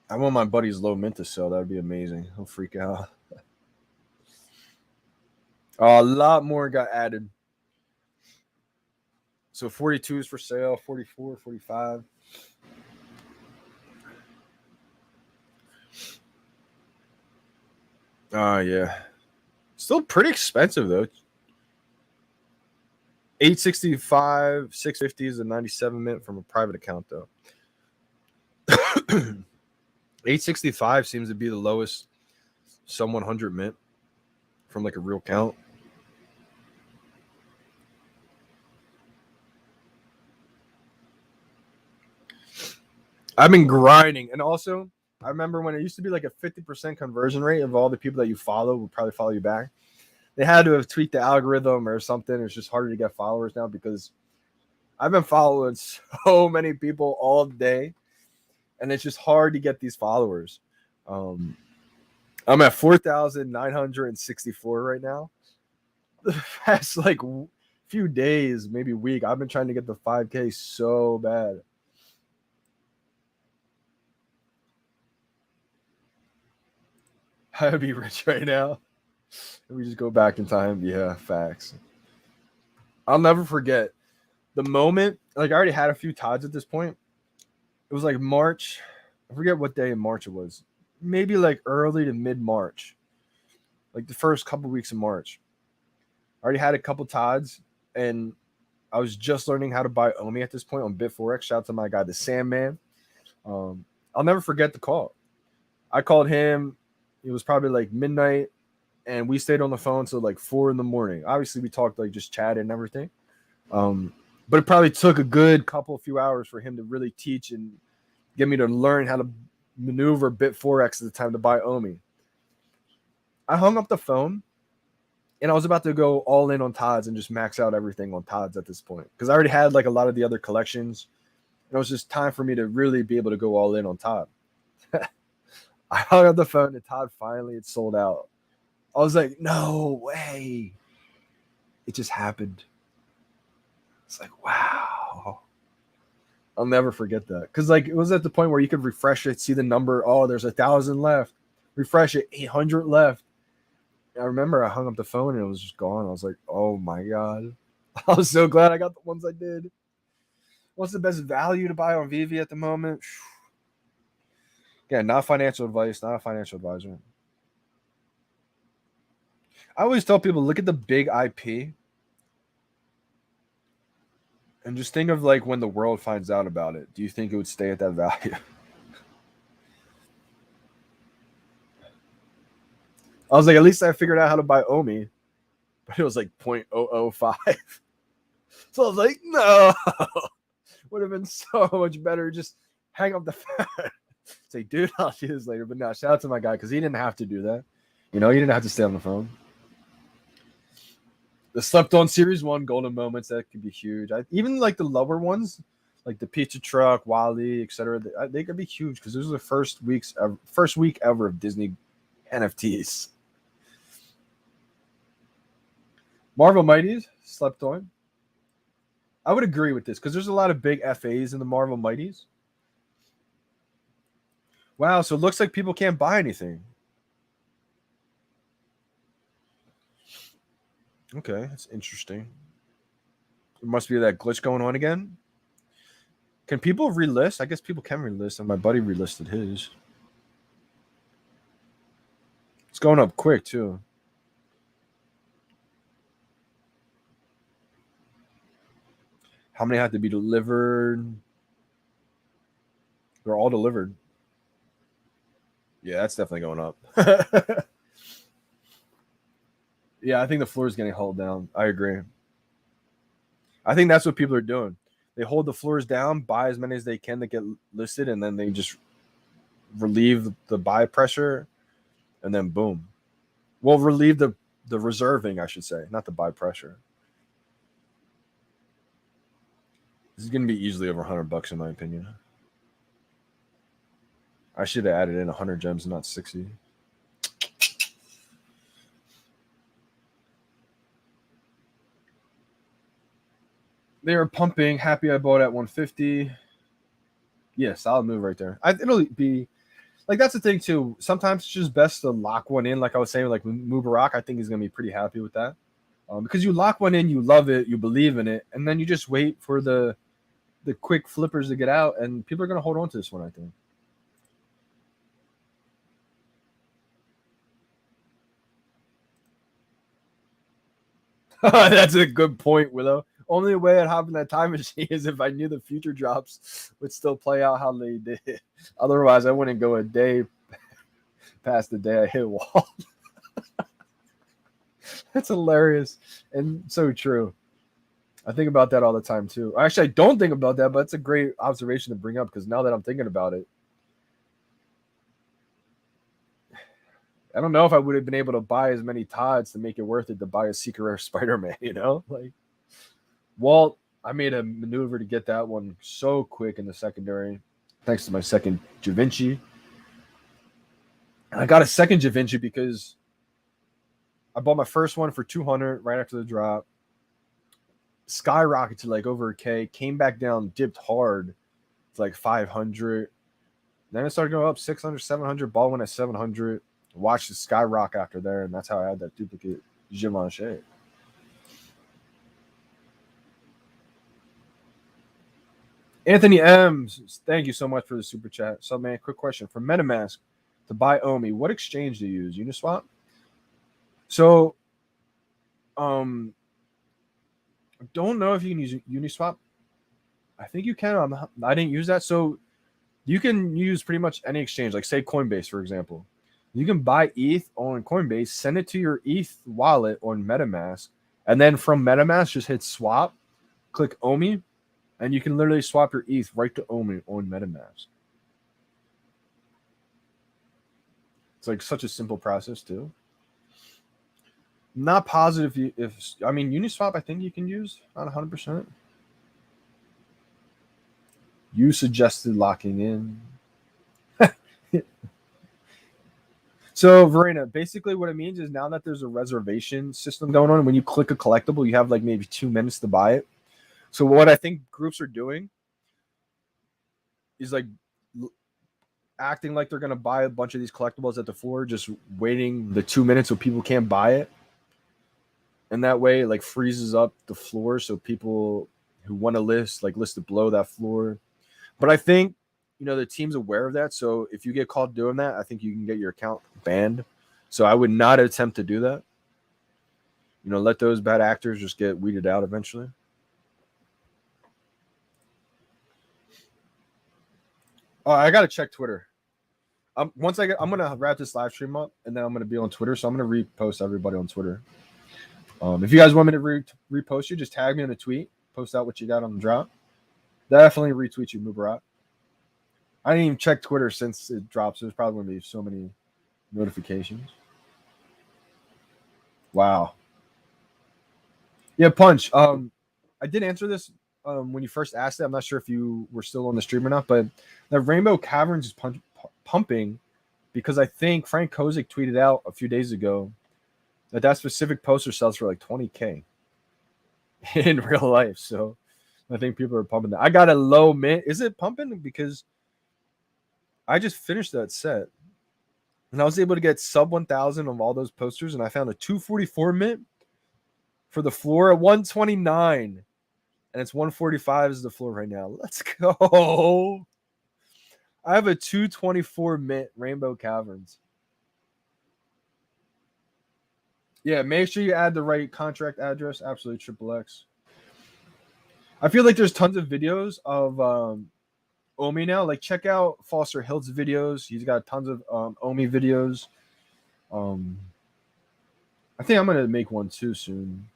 I want my buddy's low mint to sell. That would be amazing. He'll freak out. A lot more got added. So 42 is for sale, 44, 45. Yeah. Still pretty expensive, though. 865, 650 is a 97 mint from a private account though. 865 seems to be the lowest sum 100 mint from like a real count. I've been grinding, and also I remember when it used to be like a 50% conversion rate of all the people that you follow would probably follow you back. They had to have tweaked the algorithm or something. It's just harder to get followers now because I've been following so many people all day, and it's just hard to get these followers. I'm at 4,964 right now. The past like few days, maybe week, I've been trying to get the 5K so bad. I'd be rich right now. If we just go back in time. Yeah, facts. I'll never forget the moment. Like I already had a few Tods at this point. It was like March. I forget what day in March it was. Maybe like early to mid-March. Like the first couple weeks of March. I already had a couple Tods, and I was just learning how to buy Omi at this point on Bit4X. Shout out to my guy, the Sandman. I'll never forget the call. I called him. It was probably like midnight, and we stayed on the phone till like 4 a.m. Obviously, we talked like just chatted and everything. But it probably took a good few hours for him to really teach and get me to learn how to maneuver Bit4X at the time to buy Omi. I hung up the phone, and I was about to go all in on Tods and just max out everything on Tods at this point because I already had like a lot of the other collections, and it was just time for me to really be able to go all in on Todd. I hung up the phone, and Todd finally had sold out. I was like, no way. It just happened. It's like, wow. I'll never forget that. Because like it was at the point where you could refresh it, see the number. Oh, there's 1,000 left. Refresh it, 800 left. I remember I hung up the phone and it was just gone. I was like, oh my God. I was so glad I got the ones I did. What's the best value to buy on VeVe at the moment? Yeah, not financial advice, not a financial advisor. I always tell people, look at the big IP and just think of like when the world finds out about it. Do you think it would stay at that value? I was like, at least I figured out how to buy Omi, but it was like 0.005. So I was like, no, would have been so much better. Just hang up the phone. Say, dude, I'll see this later. But no, shout out to my guy because he didn't have to do that. You know, he didn't have to stay on the phone. The slept on Series 1 golden moments, that could be huge. Even like the lower ones, like the pizza truck, Wally, etc. They could be huge because this was the first week ever of Disney NFTs. Marvel Mighties slept on. I would agree with this because there's a lot of big FAs in the Marvel Mighties. Wow, so it looks like people can't buy anything. Okay, that's interesting. There must be that glitch going on again. Can people relist? I guess people can relist, and my buddy relisted his. It's going up quick, too. How many have to be delivered? They're all delivered. Yeah, that's definitely going up. Yeah, I think the floor is getting held down. I agree. I think that's what people are doing. They hold the floors down, buy as many as they can that get listed, and then they just relieve the buy pressure, and then boom. Well, relieve the reserving, I should say, not the buy pressure. This is going to be easily over $100 in my opinion. I should have added in 100 gems, not 60. They are pumping. Happy I bought at 150. Yeah, solid move right there. It'll be like that's the thing too. Sometimes it's just best to lock one in. Like I was saying, like Mubarak, I think he's gonna be pretty happy with that because you lock one in, you love it, you believe in it, and then you just wait for the quick flippers to get out, and people are gonna hold on to this one. I think. That's a good point, Willow. Only way I'd hop in that time machine is if I knew the future drops would still play out how they did. Otherwise, I wouldn't go a day past the day I hit wall. That's hilarious and so true. I think about that all the time too. Actually, I don't think about that, but it's a great observation to bring up because now that I'm thinking about it, I don't know if I would have been able to buy as many Todds to make it worth it to buy a secret rare Spider-Man, you know? Like Walt, I made a maneuver to get that one so quick in the secondary, thanks to my second Da Vinci. And I got a second Da Vinci because I bought my first one for $200 right after the drop. Skyrocketed to like over a K, came back down, dipped hard to like 500. Then it started going up 600, 700, ball went at 700. Watched the skyrocket after there, and that's how I had that duplicate Givenchy. Anthony M, thank you so much for the super chat. So, man, quick question. For MetaMask to buy OMI, what exchange do you use? Uniswap? So, I don't know if you can use Uniswap. I think you can. I didn't use that. So, you can use pretty much any exchange, like say Coinbase, for example. You can buy ETH on Coinbase, send it to your ETH wallet on MetaMask, and then from MetaMask, just hit swap, click OMI, and you can literally swap your ETH right to OMI on MetaMask. It's like such a simple process too. Not positive if I mean Uniswap, I think you can use, not 100%. You suggested locking in. So, Verena, basically what it means is now that there's a reservation system going on, when you click a collectible, you have like maybe 2 minutes to buy it. So what I think groups are doing is like acting like they're going to buy a bunch of these collectibles at the floor, just waiting the 2 minutes so people can't buy it. And that way it like freezes up the floor so people who want to list it below that floor. But I think the team's aware of that. So if you get caught doing that, I think you can get your account banned. So I would not attempt to do that. Let those bad actors just get weeded out eventually. Oh, I got to check Twitter. I'm going to wrap this live stream up and then I'm going to be on Twitter. So I'm going to repost everybody on Twitter. If you guys want me to repost you, just tag me in a tweet, post out what you got on the drop. Definitely retweet you, Mubarak. I didn't even check Twitter since it drops. There's probably going to be so many notifications. Wow. Yeah, Punch. I did answer this when you first asked it. I'm not sure if you were still on the stream or not, but the Rainbow Caverns is pumping because I think Frank Kozik tweeted out a few days ago that specific poster sells for like $20K in real life. So I think people are pumping that. I got a low mint. Is it pumping? Because I just finished that set and I was able to get sub 1,000 of all those posters, and I found a 244 mint for the floor at 129, and it's 145 is the floor right now. Let's go. I have a 224 mint Rainbow Caverns. Yeah, make sure you add the right contract address. Absolutely, XXX. I feel like there's tons of videos of OMI now. Like, check out Foster Hill's videos. He's got tons of OMI videos. I think I'm gonna make one too soon.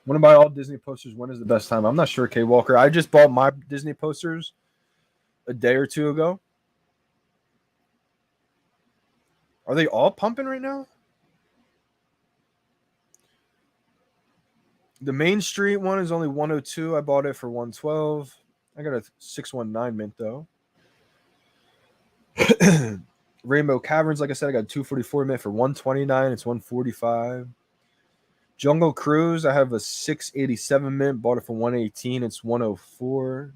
Want to buy all Disney posters? When is the best time? I'm not sure, K Walker. I just bought my Disney posters a day or two ago. Are they all pumping right now? The Main Street one is only 102. I bought it for 112. I got a 619 mint though. Rainbow Caverns, like I said, I got a 244 mint for 129. It's 145. Jungle Cruise, I have a 687 mint. Bought it for 118. It's 104.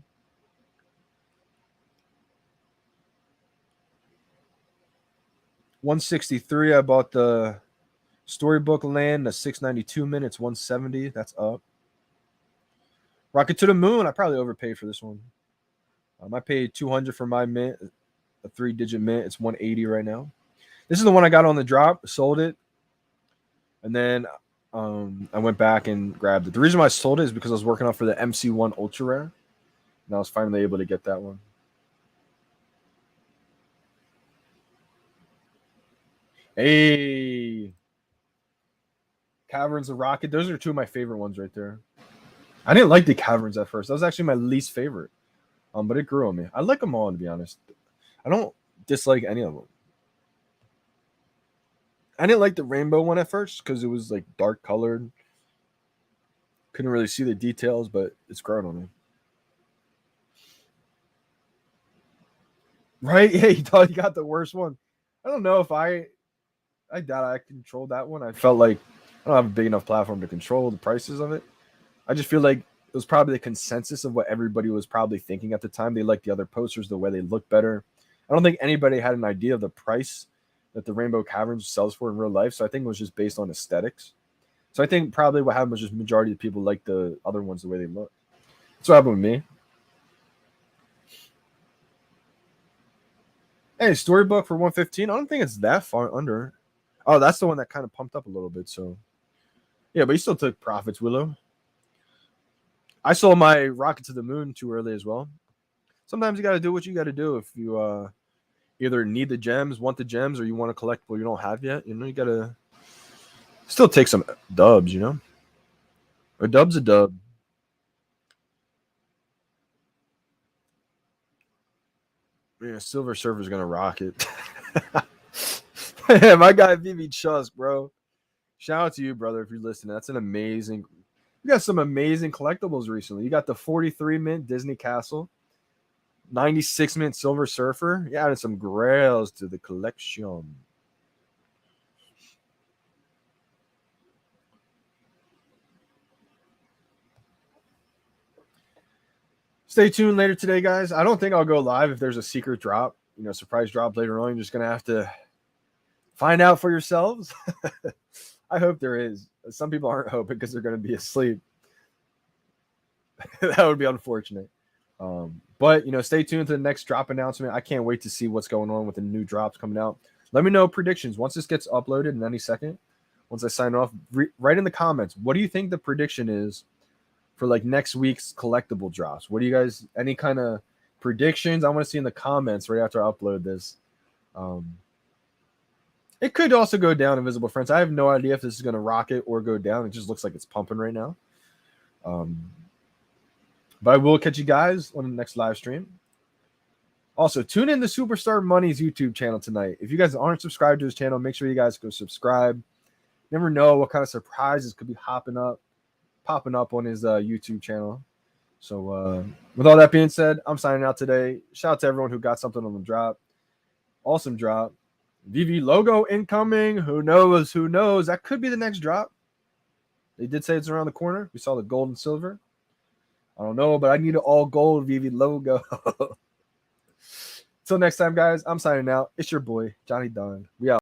$163. I bought the Storybook Land, the 692 mint. It's 170. That's up. Rocket to the Moon. I probably overpaid for this one. I paid 200 for my mint, a 3-digit mint. It's 180 right now. This is the one I got on the drop. Sold it. And then I went back and grabbed it. The reason why I sold it is because I was working out for the MC1 Ultra Rare. And I was finally able to get that one. Hey. Caverns of Rocket. Those are two of my favorite ones right there. I didn't like the Caverns at first. That was actually my least favorite. But it grew on me. I like them all, to be honest. I don't dislike any of them. I didn't like the rainbow one at first because it was like dark colored. Couldn't really see the details, but it's growing on me. Right? Yeah, you thought you got the worst one. I don't know if I doubt I controlled that one. I felt like I don't have a big enough platform to control the prices of it. I just feel like it was probably the consensus of what everybody was probably thinking at the time. They liked the other posters, the way they look better. I don't think anybody had an idea of the price that the Rainbow Caverns sells for in real life. So I think it was just based on aesthetics. So I think probably what happened was just majority of people like the other ones the way they look. That's what happened with me. Hey, storybook for 115. I don't think it's that far under. Oh, that's the one that kind of pumped up a little bit. So yeah, but he still took profits, Willow. I sold my Rocket to the Moon too early as well. Sometimes you got to do what you got to do if you either need the gems, want the gems, or you want a collectible you don't have yet. You know, you got to still take some dubs, you know. A dub's a dub. Yeah, Silver Surfer's going to rock it. My guy VeVe Chusk, bro. Shout out to you, brother, if you're listening. That's an amazing. You got some amazing collectibles recently. You got the 43 mint Disney Castle, 96 mint Silver Surfer. You added some grails to the collection. Stay tuned later today, guys. I don't think I'll go live if there's a secret drop, you know, surprise drop later on. You're just going to have to find out for yourselves. I hope there is. Some people aren't hoping because they're going to be asleep. That would be unfortunate. But, you know, stay tuned to the next drop announcement. I can't wait to see what's going on with the new drops coming out. Let me know predictions once this gets uploaded in any second. Once I sign off, write in the comments. What do you think the prediction is for like next week's collectible drops? What do you guys, any kind of predictions? I want to see in the comments right after I upload this. It could also go down, Invisible Friends. I have no idea if this is going to rocket or go down. It just looks like it's pumping right now. But I will catch you guys on the next live stream. Also, tune in to Superstar Money's YouTube channel tonight. If you guys aren't subscribed to his channel, make sure you guys go subscribe. Never know what kind of surprises could be popping up on his YouTube channel. So with all that being said, I'm signing out today. Shout out to everyone who got something on the drop. Awesome drop. VeVe logo incoming. Who knows? Who knows? That could be the next drop. They did say it's around the corner. We saw the gold and silver. I don't know, but I need an all gold VeVe logo. Till next time, guys, I'm signing out. It's your boy, Johnny Dunn. We out.